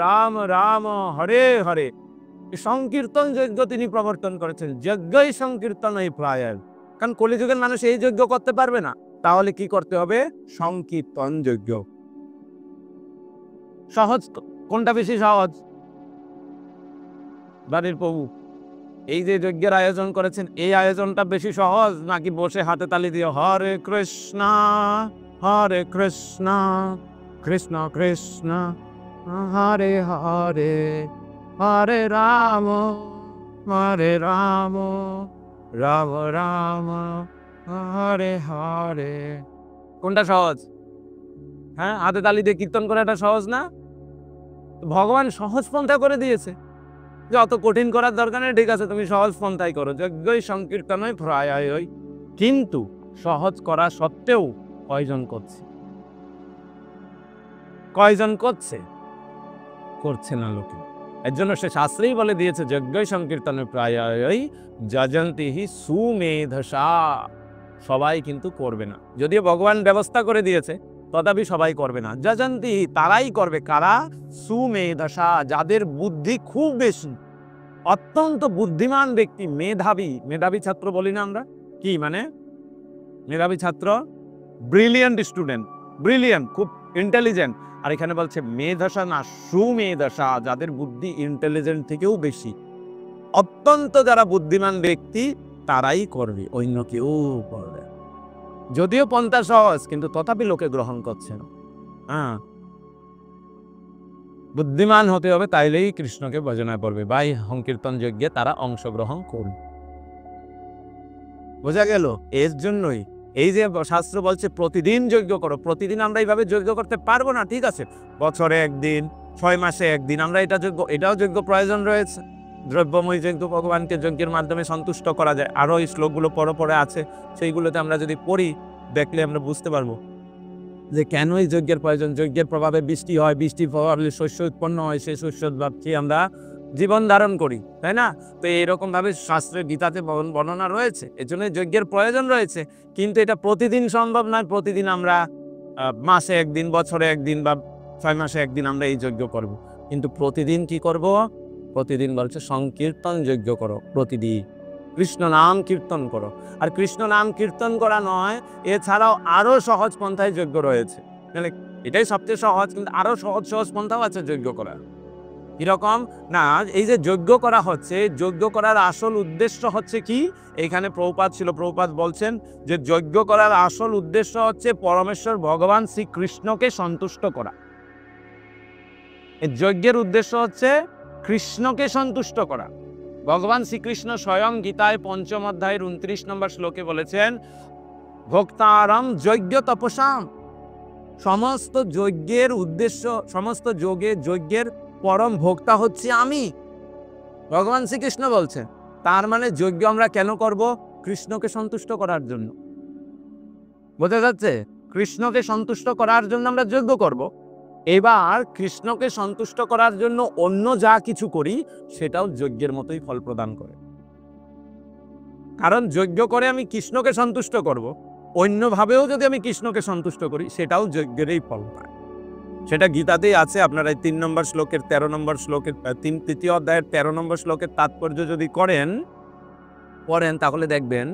রাম রাম হরে হরে। সংকীর্তন যজ্ঞ তিনি প্রবর্তন করেছেন। যজ্ঞই সংকীর্তন এই প্রায়। কারণ কলিযুগের মানুষ এই যজ্ঞ করতে পারবে না, তাহলে কি করতে হবে? সংকীর্তন যজ্ঞ। সহজ কোনটা বেশি সহজ? বাড়ির প্রভু এই যে যজ্ঞের আয়োজন করেছেন, এই আয়োজনটা বেশি সহজ, নাকি বসে হাতে তালি দিয়ে হরে কৃষ্ণ কৃষ্ণ কৃষ্ণ হরে হরে, হরে রাম রাম রাম হরে হরে? কোনটা সহজ? হ্যাঁ, হাতে তালি দিয়ে কীর্তন করাটা সহজ না? ভগবান সহজ পন্থা করে দিয়েছে, যে অত কঠিন করার দরকার নেই। ঠিক আছে, তুমি সহজ পন্থাই করো, যজ্ঞই সংকীর্তনই প্রায়ই। কিন্তু সহজ করা সত্ত্বেও কয়জন করছে? কয়জন করছে? করছে না লোকে। এর জন্য সে শাস্ত্রেই বলে দিয়েছে যজ্ঞই সংকীর্তনে প্রায়ই যজন্তি সুমেধসা। সবাই কিন্তু করবে না, যদিও ভগবান ব্যবস্থা করে দিয়েছে, তথাপি সবাই করবে না। যজন্তি, তারাই করবে। কারা? সুমেধসা, যাদের বুদ্ধি খুব বেশি, অত্যন্ত বুদ্ধিমান ব্যক্তি, মেধাবী। মেধাবী ছাত্র বলি না আমরা? কি মানে মেধাবী ছাত্র? ব্রিলিয়ান্ট স্টুডেন্ট, ব্রিলিয়ান্ট, খুব ইন্টেলিজেন্ট। আর এখানে বলছে মেধসা না, সুমেধসা, যাদের বুদ্ধি ইন্টেলিজেন্ট থেকেও বেশি। অত্যন্ত যারা বুদ্ধিমান ব্যক্তি তারাই করবে, অন্য কেউ করবে। যদিও পন্থা সহজ, কিন্তু তথাপি লোকে গ্রহণ করছে না। হ্যাঁ, বুদ্ধিমান হতে হবে, তাইলেই কৃষ্ণকে ভজনায় পড়বে বা এই সংকীর্তন যজ্ঞে তারা অংশগ্রহণ করবে। বোঝা গেল? এর জন্যই এই যে শাস্ত্র বলছে প্রতিদিন যজ্ঞ করো। প্রতিদিন আমরা এইভাবে যজ্ঞ করতে পারবো না, ঠিক আছে, বছরে একদিন, 6 মাসে একদিন আমরা এটাও যজ্ঞ প্রয়োজন রয়েছে। দ্রব্যময় যজ্ঞ, ভগবানকে যজ্ঞের মাধ্যমে সন্তুষ্ট করা যায়। আরো এই শ্লোকগুলো পরে আছে, সেইগুলোতে আমরা যদি পড়ি, দেখলে আমরা বুঝতে পারবো যে কেন এই যজ্ঞের প্রয়োজন, যজ্ঞের প্রভাবে বৃষ্টি হয়, বৃষ্টির প্রভাবে শস্য উৎপন্ন হয়, সেই শস্য ভাবছি আমরা জীবন ধারণ করি, তাই না? তো এইরকম ভাবে শাস্ত্রের গীতাতে বর্ণনা রয়েছে, এর জন্য যজ্ঞের প্রয়োজন রয়েছে। কিন্তু এটা প্রতিদিন সম্ভব নয়। প্রতিদিন আমরা মাসে একদিন, বছরে একদিন বা 6 মাসে একদিন আমরা এই যজ্ঞ করব। কিন্তু প্রতিদিন কি করব? প্রতিদিন বলছে সংকীর্তন যজ্ঞ করো, প্রতিদিন কৃষ্ণ নাম কীর্তন করো। আর কৃষ্ণ নাম কীর্তন করা নয়, এছাড়াও আরো সহজ পন্থায় যজ্ঞ রয়েছে। মানে এটাই সবচেয়ে সহজ, কিন্তু আরো সহজ সহজ পন্থাও আছে যজ্ঞ করার। কিরকম না, এই যে যজ্ঞ করা হচ্ছে, যজ্ঞ করার আসল উদ্দেশ্য হচ্ছে কি? এখানে প্রভুপাদ বলছেন যে যজ্ঞ করার আসল উদ্দেশ্য হচ্ছে পরমেশ্বর ভগবান শ্রীকৃষ্ণকে সন্তুষ্ট করা। এই যজ্ঞের উদ্দেশ্য হচ্ছে কৃষ্ণকে সন্তুষ্ট করা। ভগবান শ্রীকৃষ্ণ স্বয়ং গীতায় 5ম অধ্যায়ের 29 নম্বর শ্লোকে বলেছেন, ভক্তারাম যজ্ঞ তপসাম। সমস্ত যজ্ঞের উদ্দেশ্য, সমস্ত যজ্ঞের পরম ভোক্তা হচ্ছে আমি, ভগবান শ্রীকৃষ্ণ বলছেন। তার মানে যজ্ঞ আমরা কেন করব? কৃষ্ণকে সন্তুষ্ট করার জন্য। বোঝা যাচ্ছে? কৃষ্ণকে সন্তুষ্ট করার জন্য আমরা যজ্ঞ করব। এবার কৃষ্ণকে সন্তুষ্ট করার জন্য অন্য যা কিছু করি সেটাও যজ্ঞের মতোই ফল প্রদান করে। কারণ যজ্ঞ করে আমি কৃষ্ণকে সন্তুষ্ট করব, অন্যভাবেও যদি আমি কৃষ্ণকে সন্তুষ্ট করি সেটাও যজ্ঞেরই ফল পায়। সেটা গীতাতেই আছে। আপনারা 3 নম্বর শ্লোকের 13 নম্বর শ্লোকের 3য় অধ্যায়ের 13 নম্বর শ্লোকের তাৎপর্য যদি পড়েন তাহলে দেখবেন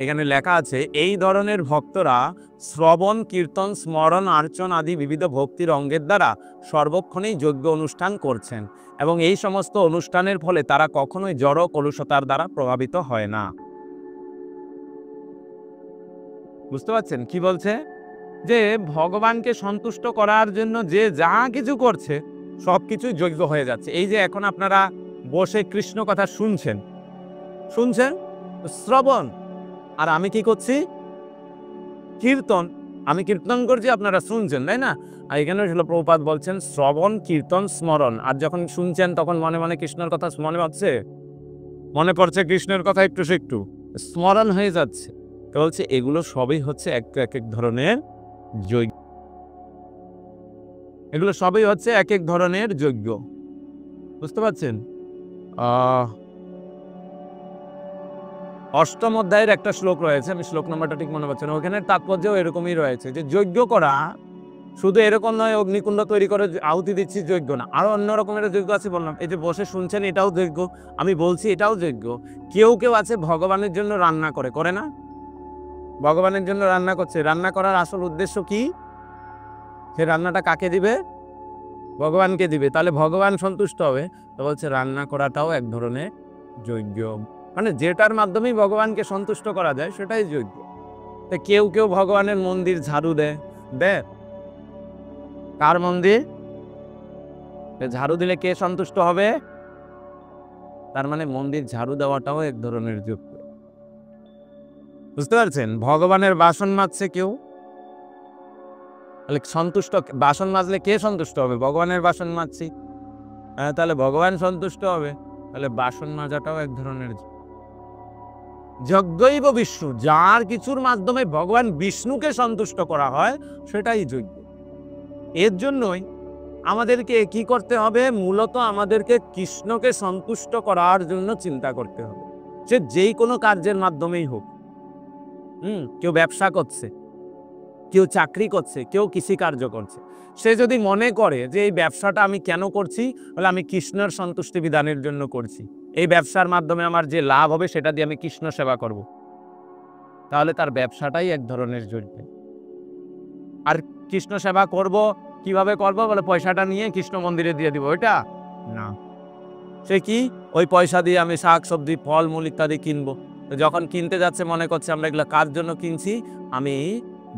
এখানে লেখা আছে, এই ধরনের ভক্তরা শ্রবণ, কীর্তন, স্মরণ, আর্চন আদি বিবিধ ভক্তির অঙ্গের দ্বারা সর্বক্ষণেই যজ্ঞ অনুষ্ঠান করছেন এবং এই সমস্ত অনুষ্ঠানের ফলে তারা কখনোই জড় কলুষতার দ্বারা প্রভাবিত হয় না। বুঝতে পারছেন কি বলছে? যে ভগবানকে সন্তুষ্ট করার জন্য যে যা কিছু করছে সবকিছুই যজ্ঞ হয়ে যাচ্ছে। এই যে এখন আপনারা বসে কৃষ্ণ কথা শুনছেন, শ্রবণ, আর আমি কি করছি? কীর্তন। আমি কীর্তন করছি, আপনারা শুনছেন, তাই না? আর এখানে হলো প্রভুপাদ বলছেন শ্রবণ, কীর্তন, স্মরণ। আর যখন শুনছেন তখন মনে মনে কৃষ্ণের কথা মনে পড়ছে কৃষ্ণের কথা একটু স্মরণ হয়ে যাচ্ছে। তো বলছে এগুলো সবই হচ্ছে এক এক ধরনের যজ্ঞ। এগুলো সবই হচ্ছে এক এক ধরনের যজ্ঞ। বুঝতে পারছেন? 8ম অধ্যায়ের একটা শ্লোক রয়েছে, আমি শ্লোক নাম্বারটা ঠিক মনে পাচ্ছি না, ওখানে তাৎপর্যও এরকমই রয়েছে যে যজ্ঞ করা শুধু এরকম নয় অগ্নিকুণ্ড তৈরি করে আহুতি দিচ্ছি যজ্ঞ না, আরো অন্য রকমের যজ্ঞ আছে। বললাম এই যে বসে শুনছেন এটাও যজ্ঞ, আমি বলছি এটাও যজ্ঞ। কেউ আছে ভগবানের জন্য রান্না করে না? ভগবানের জন্য রান্না করছে। রান্না করার আসল উদ্দেশ্য কি? সে রান্নাটা কাকে দিবে? ভগবানকে দিবে। তাহলে ভগবান সন্তুষ্ট হবে। তো বলছে রান্না করাটাও এক ধরনের যজ্ঞ। মানে যেটার মাধ্যমেই ভগবানকে সন্তুষ্ট করা যায় সেটাই যজ্ঞ। তো কেউ ভগবানের মন্দির ঝাড়ু দেয়। কার মন্দির? ঝাড়ু দিলে কে সন্তুষ্ট হবে? তার মানে মন্দির ঝাড়ু দেওয়াটাও এক ধরনের যজ্ঞ। বুঝতে পারছেন? ভগবানের বাসন মাজছে কেউ, তাহলে বাসন মাজলে কে সন্তুষ্ট হবে? ভগবানের বাসন মাজছি, তাহলে ভগবান সন্তুষ্ট হবে। তাহলে বাসন মাজাটাও এক ধরনের যজ্ঞৈব বিষ্ণু। যার কিছুর মাধ্যমে ভগবান বিষ্ণুকে সন্তুষ্ট করা হয় সেটাই যজ্ঞ। এর জন্যই আমাদেরকে কি করতে হবে? মূলত আমাদেরকে কৃষ্ণকে সন্তুষ্ট করার জন্য চিন্তা করতে হবে, সে যেই কোনো কার্যের মাধ্যমেই হোক। কেউ ব্যবসা করছে, কেউ চাকরি করছে, কেউ কৃষিকার্য করছে। সে যদি মনে করে যে এই ব্যবসাটা আমি কেন করছি, বলে আমি কৃষ্ণের সন্তুষ্টি বিধানের জন্য করছি, এই ব্যবসার মাধ্যমে আমার যে লাভ হবে সেটা দিয়ে আমি কৃষ্ণ সেবা করব, তাহলে তার ব্যবসাটাই এক ধরনের যজ্ঞ। আর কৃষ্ণ সেবা করব কিভাবে করব? বলে পয়সাটা নিয়ে কৃষ্ণ মন্দিরে দিয়ে দিব, ওইটা না। সে কি? ওই পয়সা দিয়ে আমি শাক সবজি, ফল মূল ইত্যাদি কিনবো। যখন কিনতে যাচ্ছে মনে করছে আমরা এগুলো কার জন্য কিনছি? আমি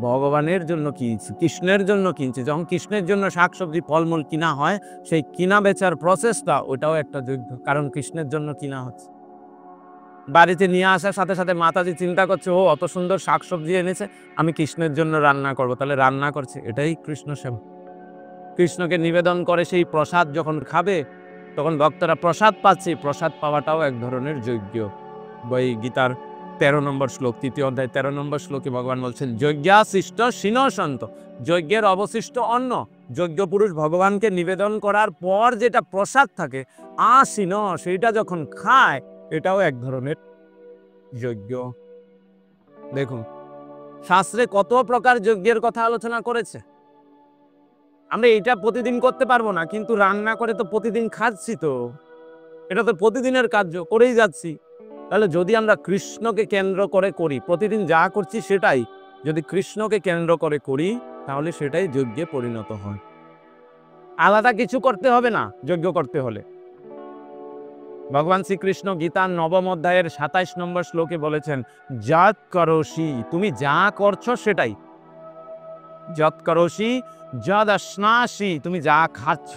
ভগবানের জন্য কিনছি, কৃষ্ণের জন্য কিনছি। যখন কৃষ্ণের জন্য শাকসবজি ফলমূল কিনা হয়, সেই কিনা বেচার প্রসেসটা ওটাও একটা যজ্ঞ, কারণ কৃষ্ণের জন্য কিনা হচ্ছে। বাড়িতে নিয়ে আসার সাথে সাথে মাতাজি চিন্তা করছে ও অত সুন্দর শাকসবজি এনেছে, আমি কৃষ্ণের জন্য রান্না করব, তাহলে রান্না করছে, এটাই কৃষ্ণ সেবা। কৃষ্ণকে নিবেদন করে সেই প্রসাদ যখন খাবে তখন ভক্তরা প্রসাদ পাচ্ছে, প্রসাদ পাওয়াটাও এক ধরনের যজ্ঞ। বই গীতার 13 নম্বর শ্লোক, 3য় অধ্যায় 13 নম্বর শ্লোকে ভগবান বলছেন যজ্ঞাশিষ্ট শীন সন্ত, যজ্ঞের অবশিষ্ট অন্ন, যজ্ঞ পুরুষ ভগবানকে নিবেদন করার পর যেটা প্রসাদ থাকে আসীন, সেইটা যখন খায় এটাও এক ধরনের যজ্ঞ। দেখুন শাস্ত্রে কত প্রকার যজ্ঞের কথা আলোচনা করেছে। আমরা এটা প্রতিদিন করতে পারবো না, কিন্তু রান্না করে তো প্রতিদিন খাচ্ছি, তো এটা তো প্রতিদিনের কার্য করেই যাচ্ছি। তাহলে যদি আমরা কৃষ্ণকে কেন্দ্র করে করি, প্রতিদিন যা করছি সেটাই যদি কৃষ্ণকে কেন্দ্র করে করি, তাহলে সেটাই যজ্ঞে পরিণত হয়। আলাদা কিছু করতে হবে না যজ্ঞ করতে হলে। ভগবান শ্রীকৃষ্ণ গীতার 9ম অধ্যায়ের 27 নম্বর শ্লোকে বলেছেন যৎ করোষি, তুমি যা করছো সেটাই। যৎ করোষি যদশ্নাসি, তুমি যা খাচ্ছ।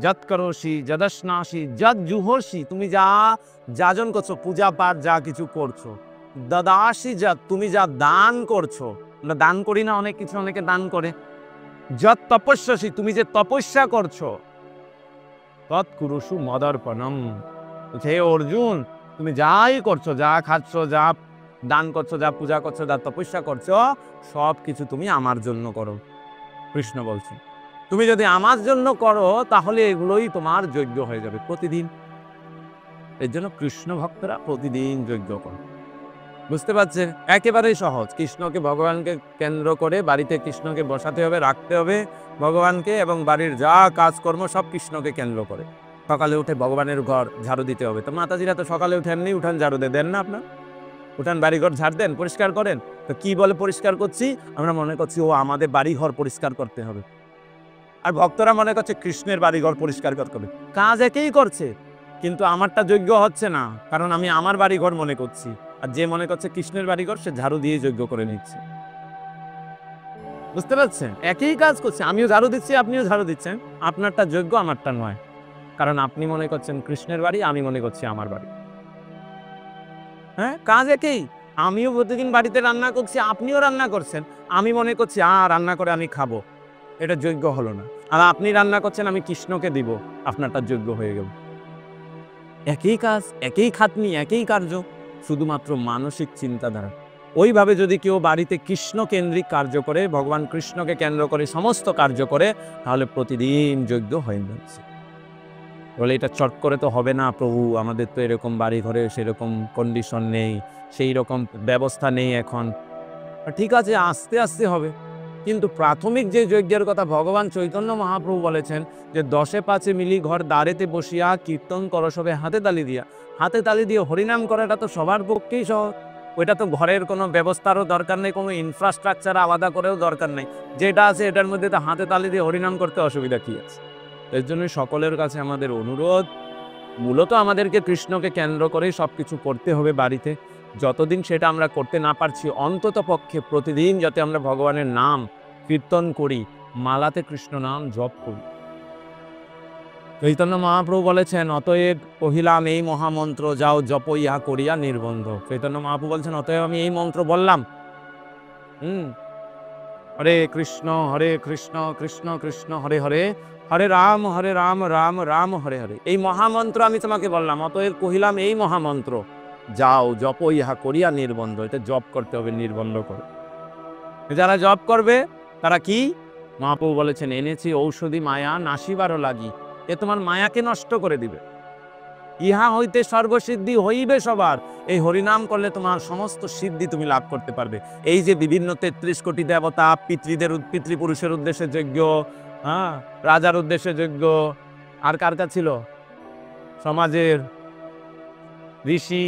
যৎ করোষি যদশ্নাসি যৎ জুহোষি, তুমি যা যাজন করছো, পূজা পাঠ যা কিছু করছো। দদাসি যৎ, তুমি যা দান করছো। আমরা দান করি না অনেক কিছু, অনেকে দান করে। যৎ তপস্যাসি, তুমি যে তপস্যা করছো। তৎ কুরুষু মদর্পণম, হে অর্জুন তুমি যাই করছো, যা খাচ্ছ, যা দান করছো, যা পূজা করছো, যা তপস্যা করছো, সব কিছু তুমি আমার জন্য করো। কৃষ্ণ বলছেন তুমি যদি আমার জন্য করো তাহলে এগুলোই তোমার যজ্ঞ হয়ে যাবে প্রতিদিন। এর জন্য কৃষ্ণ ভক্তরা প্রতিদিন যজ্ঞ করে। বুঝতে পারছেন? একেবারেই সহজ। কৃষ্ণকে, ভগবানকে কেন্দ্র করে বাড়িতে কৃষ্ণকে বসাতে হবে, রাখতে হবে ভগবানকে, এবং বাড়ির যা কাজকর্ম সব কৃষ্ণকে কেন্দ্র করে। সকালে উঠে ভগবানের ঘর ঝাড়ু দিতে হবে। তো মাতাজিরা তো সকালে উঠে এমনি উঠান ঝাড়ু দেন না? আপনার উঠান বাড়িঘর ঝাড় দেন, পরিষ্কার করেন। তো কি বলে পরিষ্কার করছি? আমরা মনে করছি ও আমাদের বাড়িঘর পরিষ্কার করতে হবে, আর ভক্তরা মনে করছে কৃষ্ণের বাড়িঘর পরিষ্কার করতে হবে। কাজ একই করছে, কিন্তু আমারটা যজ্ঞ হচ্ছে না, কারণ আমি আমার বাড়িঘর মনে করছি, আর যে মনে করছে কৃষ্ণের বাড়িঘর সে ঝাড়ু দিয়ে যজ্ঞ করে নিচ্ছে। বুঝতে পারছেন? একই কাজ করছে, আমিও ঝাড়ু দিচ্ছি, আপনিও ঝাড়ু দিচ্ছেন। আপনারটা যজ্ঞ, আমারটা নয়, কারণ আপনি মনে করছেন কৃষ্ণের বাড়ি, আমি মনে করছি আমার বাড়ি। হ্যাঁ, কাজ একই। আমিও প্রতিদিন বাড়িতে রান্না করছি, আপনিও রান্না করছেন। আমি মনে করছি রান্না করে আমি খাবো, এটা যজ্ঞ হলো না। আর আপনি রান্না করছেন আমি কৃষ্ণকে দিব, আপনারটা যজ্ঞ হয়ে গেল। একই কাজ, একই খাটনি, একই কার্য, শুধুমাত্র মানসিক চিন্তাধারা। ওইভাবে যদি কেউ বাড়িতে কৃষ্ণ কেন্দ্রিক কার্য করে, ভগবান কৃষ্ণকে কেন্দ্র করে সমস্ত কার্য করে, তাহলে প্রতিদিন যজ্ঞ হয়ে যাচ্ছে। বলে এটা চট করে তো হবে না প্রভু, আমাদের তো এরকম বাড়ি ঘরে সেরকম কন্ডিশন নেই, সেই রকম ব্যবস্থা নেই এখন। ঠিক আছে, আস্তে আস্তে হবে। কিন্তু প্রাথমিক যে যজ্ঞের কথা ভগবান চৈতন্য মহাপ্রভু বলেছেন যে 10-5 মিলি ঘর দ্বারেতে বসিয়া কীর্তন করো সবে হাতে তালি দিয়া। হাতে তালি দিয়ে হরিনাম করাটা তো সবার পক্ষেই সহজ। ওইটা তো ঘরের কোনো ব্যবস্থারও দরকার নেই, কোনো ইনফ্রাস্ট্রাকচার আলাদা করেও দরকার নেই। যেটা আছে এটার মধ্যে তো হাতে তালি দিয়ে হরিনাম করতে অসুবিধা কী আছে? এর জন্য সকলের কাছে আমাদের অনুরোধ, মূলত আমাদেরকে কৃষ্ণকে কেন্দ্র করেই সব কিছু করতে হবে বাড়িতে। যতদিন সেটা আমরা করতে না পারছি, অন্তত পক্ষে প্রতিদিন যাতে আমরা ভগবানের নাম কীর্তন করি, মালাতে কৃষ্ণ নাম জপ করি। চৈতন্য মহাপ্রভু বলেছেন অতএব কহিলাম এই মহামন্ত্র, যাও জপ ইহা করিয়া নির্বন্ধ। চৈতন্য মহাপ্রভু বলছেন অতএব আমি এই মন্ত্র বললাম, হরে কৃষ্ণ কৃষ্ণ কৃষ্ণ হরে হরে, হরে রাম রাম রাম হরে হরে। এই মহামন্ত্র আমি তোমাকে বললাম, অতএব কহিলাম এই মহামন্ত্র, যাও জপ ইহা করিয়া নির্বন্ধ। এটা জপ করতে হবে নির্বন্ধ করে। যারা জপ করবে তারা কি? মহাপ্রভু বলেছেন এনেছি ঔষধি মায়া নাশিবারও লাগি, এ তোমার মায়াকে নষ্ট করে দিবে। ইহা হইতে সর্বসিদ্ধি হইবে সবার। এই হরিনাম করলে তোমার সমস্ত সিদ্ধি তুমি লাভ করতে পারবে। এই যে বিভিন্ন 33 কোটি দেবতা, পিতৃপুরুষের উদ্দেশ্যে যজ্ঞ, রাজার উদ্দেশ্যে যজ্ঞ, আর কার কাছে ছিল? সমাজের ঋষি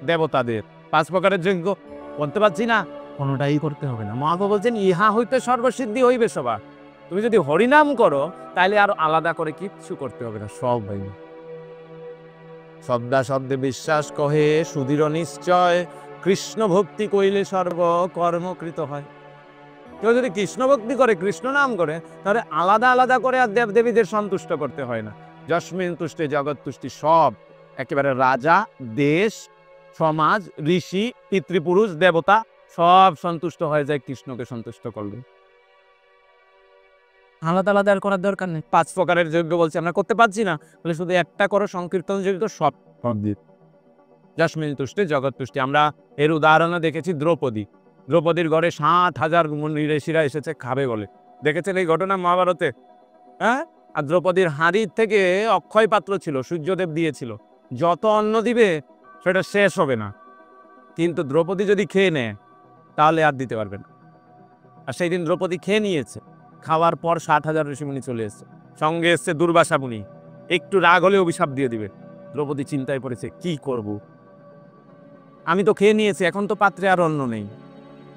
দেবতাদের 5 প্রকারের যজ্ঞ করতে পারছি না, কোনোটাই করতে হবে না। মহাপ্রভু বলছেন ইহা হইতে সর্বসিদ্ধি হইবে সবার। তুমি যদি হরিনাম করো তাহলে আর আলাদা করে কিচ্ছু করতে হবে না, সব হইবে। শব্দা শব্দে বিশ্বাস কহে সুদৃঢ় নিশ্চয়, কৃষ্ণ ভক্তি কইলে সর্ব কর্মকৃত হয়। কেউ যদি কৃষ্ণ ভক্তি করে, কৃষ্ণ নাম করে, তাহলে আলাদা আলাদা করে আর দেবদেবীদের সন্তুষ্ট করতে হয় না। যস্মিন তুষ্টে জগৎ তুষ্টি, সব একেবারে রাজা, দেশ, সমাজ, ঋষি, পিতৃপুরুষ, দেবতা সব সন্তুষ্ট হয়ে যায় কৃষ্ণকে সন্তুষ্ট করলে। আলাদা আলাদা আর করার দরকার নেই। 5 প্রকারের যজ্ঞ বলছে আমরা করতে পারছি না, বলে শুধু একটা করো সংকীর্তন যজ্ঞ, সব যস্মিন তুষ্টে জগৎ তুষ্টি। আমরা এর উদাহরণও দেখেছি দ্রৌপদী। দ্রৌপদীর ঘরে 7,000 মুনি ঋষিরা এসেছে খাবে বলে। দেখেছেন এই ঘটনা মহাভারতে? হ্যাঁ? আর দ্রৌপদীর হাঁড়ির থেকে অক্ষয় পাত্র ছিল, সূর্যদেব দিয়েছিল। যত অন্ন দিবে সেটা শেষ হবে না, কিন্তু দ্রৌপদী যদি খেয়ে নেয় তাহলে আর দিতে পারবে না। আর সেই দিন দ্রৌপদী খেয়ে নিয়েছে। খাওয়ার পর 60,000 ঋষিমুনি চলে এসছে, সঙ্গে এসছে দুর্বাসা মুনি। একটু রাগ হলে অভিশাপ দিয়ে দিবে। দ্রৌপদী চিন্তায় পড়েছে, কি করব? আমি তো খেয়ে নিয়েছি, এখন তো পাত্রে আর অন্ন নেই,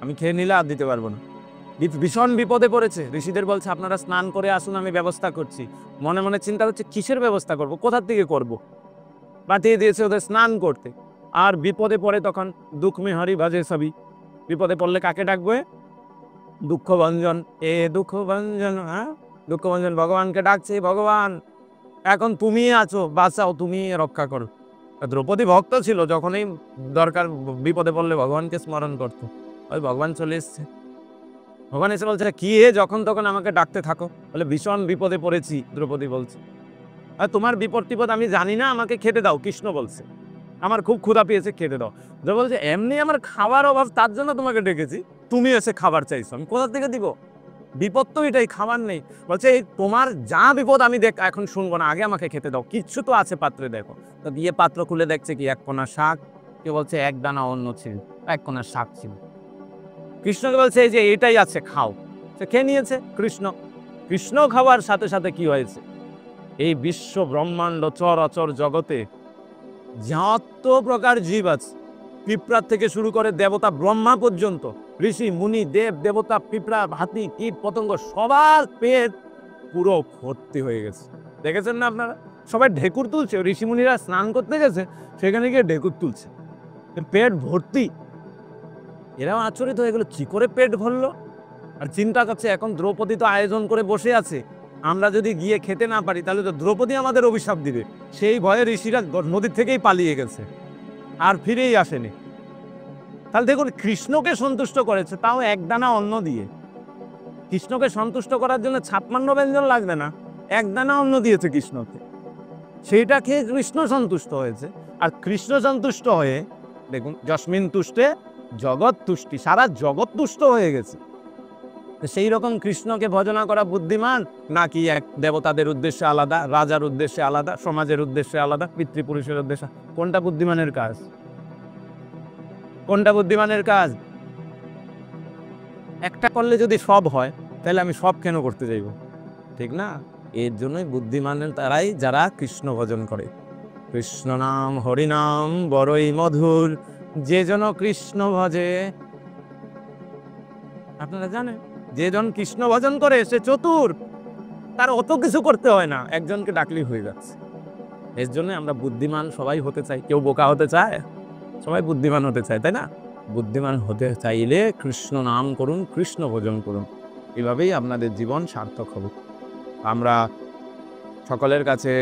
আমি খেয়ে নিলে আর দিতে পারবো না। ভীষণ বিপদে পড়েছে। ঋষিদের বলছে, আপনারা স্নান করে আসুন, আমি ব্যবস্থা করছি। মনে মনে চিন্তা হচ্ছে, কিসের ব্যবস্থা করব, কোথার থেকে করব? পাঠিয়ে দিয়েছে ওদের স্নান করতে। আর বিপদে পড়ে তখন দুঃখ মে হরি বাজে সবই। বিপদে পড়লে কাকে ডাকবে? দুঃখভঞ্জন। দুঃখভঞ্জন, হ্যাঁ, দুঃখভঞ্জন ভগবানকে ডাকছে, ভগবান এখন তুমি আছো, বাঁচাও, তুমি রক্ষা করো। দ্রৌপদী ভক্ত ছিল, যখনই দরকার বিপদে পড়লে ভগবানকে স্মরণ করতো। ওই ভগবান চলে এসছে। ভগবান এসে বলছে, কি হে যখন তখন আমাকে ডাকতে থাকো? বলে, ভীষণ বিপদে পড়েছি। দ্রৌপদী বলছে, আর তোমার বিপদ টিপদ আমি জানি না, আমাকে খেতে দাও। কৃষ্ণ বলছে, আমার খুব ক্ষুধা পেয়েছে, খেতে দাও। দ্রৌপদী বলছে, এমনি আমার খাবার অভাব, তার জন্য তোমাকে ডেকেছি, তুমি এসে খাবার চাইছো, আমি কোথা থেকে দিব? বিপদ তো এটাই, খাবার নেই। বলছে, এই তোমার যা বিপদ আমি এখন শুনবো না, আগে আমাকে খেতে দাও, কিচ্ছু তো আছে পাত্রে, দেখো। তো দিয়ে পাত্র খুলে দেখছে কি, এক কোনা শাক। কেউ বলছে এক দানা অন্ন ছিল, এক কোনা শাক ছিল। কৃষ্ণকে বলছে, এই যে এটাই আছে, খাও। সে খেয়ে নিয়েছে। কৃষ্ণ খাওয়ার সাথে সাথে কি হয়েছে, এই বিশ্ব ব্রহ্মাণ্ড চরাচর জগতে যত প্রকার জীব আছে, পিঁপড়া থেকে শুরু করে দেবতা ব্রহ্মা পর্যন্ত, ঋষি মুনি দেব দেবতা, পিঁপড়া, হাতি, কীট পতঙ্গ, সবার পেট পুরো ভর্তি হয়ে গেছে। দেখেছেন না আপনারা? সবাই ঢেকুর তুলছে। ঋষি মুনিরা স্নান করতে গেছে, সেখানে গিয়ে ঢেকুর তুলছে, পেট ভর্তি। এরাও আচরিত হয়ে গেল, কি করে পেট ভরলো। আর চিন্তা করছে, এখন দ্রৌপদী তো আয়োজন করে বসে আছে, আমরা যদি গিয়ে খেতে না পারি তাহলে তো দ্রৌপদী আমাদের অভিশাপ দিবে। সেই ভয়ে ঋষিরা নদীর থেকেই পালিয়ে গেছে, আর ফিরেই আসেনি। তাহলে দেখুন, কৃষ্ণকে সন্তুষ্ট করেছে, তাও এক দানা অন্ন দিয়ে। কৃষ্ণকে সন্তুষ্ট করার জন্য 56 ব্যঞ্জন লাগবে না, এক দানা অন্ন দিয়েছে কৃষ্ণকে, সেইটা খেয়ে কৃষ্ণ সন্তুষ্ট হয়েছে। আর কৃষ্ণ সন্তুষ্ট হয়ে দেখুন, যস্মিন তুষ্টে জগৎ তুষ্টি, সারা জগৎ তুষ্ট হয়ে গেছে। সেই রকম কৃষ্ণকে ভজনা করা বুদ্ধিমান, নাকি এক দেবতাদের উদ্দেশ্যে আলাদা, রাজার উদ্দেশ্যে আলাদা, সমাজের উদ্দেশ্যে আলাদা, পিতৃপুরুষের উদ্দেশ্যে? কোনটা বুদ্ধিমানের কাজ? কোনটা বুদ্ধিমানের কাজ? একটা করলে যদি সব হয়, তাহলে আমি সব কেন করতে যাইব? ঠিক না? এর জন্যই বুদ্ধিমানের তারাই যারা কৃষ্ণ ভজন করে। কৃষ্ণ নাম হরিনাম বড়ই মধুর, যে জন কৃষ্ণ ভজে। আপনারা জানেন, যে জন কৃষ্ণ ভজন করে সে চতুর, তার অত কিছু করতে হয় না, একজনকে ডাকলেই হয়ে যাচ্ছে। এর জন্য আমরা বুদ্ধিমান সবাই হতে চাই। কেউ বোকা হতে চায়? সবাই বুদ্ধিমান হতে চায়, তাই না? বুদ্ধিমান হতে চাইলে কৃষ্ণ নাম করুন, কৃষ্ণ ভজন করুন, এভাবেই আপনাদের জীবন সার্থক হবে। আমরা সকলের কাছে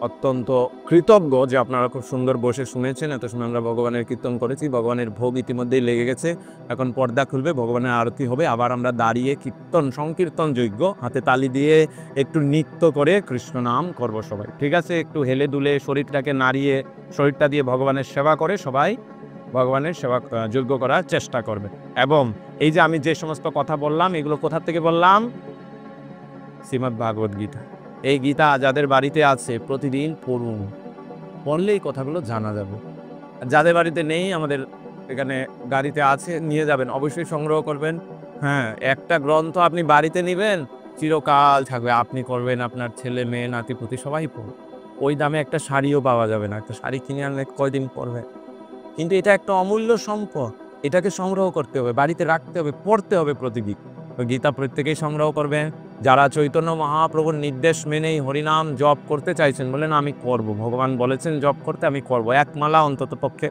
অত্যন্ত কৃতজ্ঞ যে আপনারা খুব সুন্দর বসে শুনেছেন। এত সময় আমরা ভগবানের কীর্তন করেছি, ভগবানের ভোগ ইতিমধ্যেই লেগে গেছে। এখন পর্দা খুলবে, ভগবানের আরতি হবে। আবার আমরা দাঁড়িয়ে কীর্তন সংকীর্তন যোগ্য, হাতে তালি দিয়ে একটু নৃত্য করে কৃষ্ণ নাম করবো সবাই। ঠিক আছে? একটু হেলে দুলে শরীরটাকে নাড়িয়ে, শরীরটা দিয়ে ভগবানের সেবা করে সবাই ভগবানের সেবা যোগ্য করার চেষ্টা করবে। এবং এই যে আমি যে সমস্ত কথা বললাম, এগুলো কোথা থেকে বললাম? শ্রীমদ্ ভাগবত গীতা। এই গীতা যাদের বাড়িতে আছে প্রতিদিন পড়ুন, পড়লে এই কথাগুলো জানা যাবে। যাদের বাড়িতে নেই, আমাদের এখানে গাড়িতে আছে, নিয়ে যাবেন, অবশ্যই সংগ্রহ করবেন। হ্যাঁ, একটা গ্রন্থ আপনি বাড়িতে নেবেন, চিরকাল থাকবে, আপনি করবেন, আপনার ছেলে মেয়ে নাতিপুতি সবাই পড়বে। ওই দামে একটা শাড়িও পাওয়া যাবে না। একটা শাড়ি কিনে আনলে কয়দিন পরবে? কিন্তু এটা একটা অমূল্য সম্পদ, এটাকে সংগ্রহ করতে হবে, বাড়িতে রাখতে হবে, পড়তে হবে প্রতিদিন। গীতা প্রত্যেকেই সংগ্রহ করবেন। যারা চৈতন্য মহাপ্রভুর নির্দেশ মেনেই হরিনাম জপ করতে চাইছেন, বলেন আমি করব, ভগবান বলেছেন জপ করতে, আমি করব। এক মালা অন্তত পক্ষে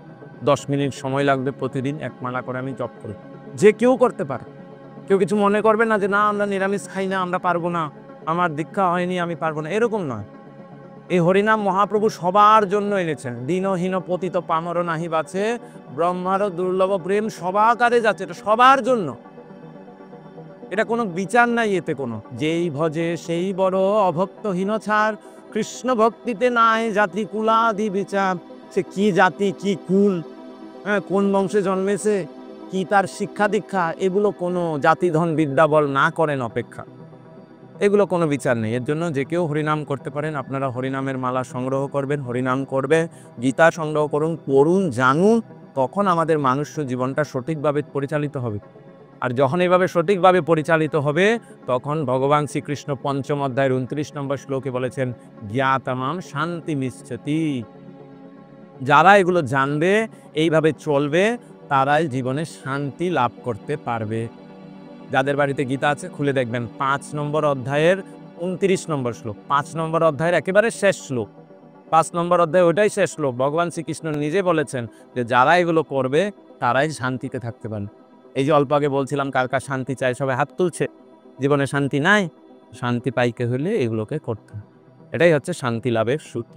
10 মিনিট সময় লাগবে, প্রতিদিন এক মালা করে আমি জপ করি। যে কেউ করতে পারে, কেউ কিছু মনে করবে না যে না আমরা নিরামিষ খাই না, আমরা পারবো না, আমার দীক্ষা হয়নি, আমি পারবো না, এরকম নয়। এই হরিনাম মহাপ্রভু সবার জন্য এনেছেন। দীনহীন পতিত পামর নাহি বাছে, ব্রহ্মার দুর্লভ প্রেম সবাকারে যাচ্ছে, এটা সবার জন্য। এটা কোনো বিচার নাই এতে কোনো। যেই ভজে সেই বড়, অভক্তহীন ছাড়, কৃষ্ণ ভক্তিতে নাই জাতি কুলাদি বিচার। সে কি জাতি, কি কুল, হ্যাঁ, কোন বংশে জন্মেছে, কি তার শিক্ষা দীক্ষা, এগুলো কোনো জাতি ধন বিদ্যা বল না করেন অপেক্ষা, এগুলো কোনো বিচার নেই। এর জন্য যে কেউ হরিনাম করতে পারেন। আপনারা হরিনামের মালা সংগ্রহ করবেন, হরিনাম করবে, গীতা সংগ্রহ করুন, পড়ুন, জানুন, তখন আমাদের মানুষ্য জীবনটা সঠিকভাবে পরিচালিত হবে। আর যখন এইভাবে সঠিকভাবে পরিচালিত হবে, তখন ভগবান শ্রীকৃষ্ণ পঞ্চম অধ্যায়ের 29 নম্বর শ্লোকে বলেছেন, জ্ঞাতামাম শান্তি মিচ্ছতি। যারা এগুলো জানবে, এইভাবে চলবে, তারাই জীবনে শান্তি লাভ করতে পারবে। যাদের বাড়িতে গীতা আছে খুলে দেখবেন 5 নম্বর অধ্যায়ের 29 নম্বর শ্লোক, 5 নম্বর অধ্যায়ের একেবারে শেষ শ্লোক, 5 নম্বর অধ্যায় ওইটাই শেষ শ্লোক। ভগবান শ্রীকৃষ্ণ নিজে বলেছেন যে যারা এগুলো করবে তারাই শান্তিতে থাকতে পারে। এই যে অল্প আগে বলছিলাম কার কার শান্তি চাই, সবাই হাত তুলছে। জীবনে শান্তি নাই, শান্তি পাইতে হলে এগুলোকে করতে হবে। এটাই হচ্ছে শান্তি লাভের সূত্র।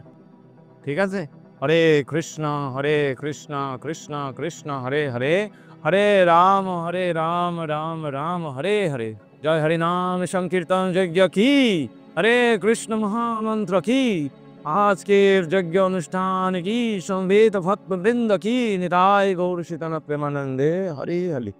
ঠিক আছে? হরে কৃষ্ণ কৃষ্ণ কৃষ্ণ হরে হরে, হরে রাম রাম রাম হরে হরে। জয় হরি নাম সংকীর্তন যজ্ঞ কি, হরে কৃষ্ণ মহামন্ত্র কি, আজকের যজ্ঞ অনুষ্ঠান কি, সম্বেত ভক্তবৃন্দ কি, নিতাই গৌর সীতানাথ প্রেমানন্দে হরি হরি।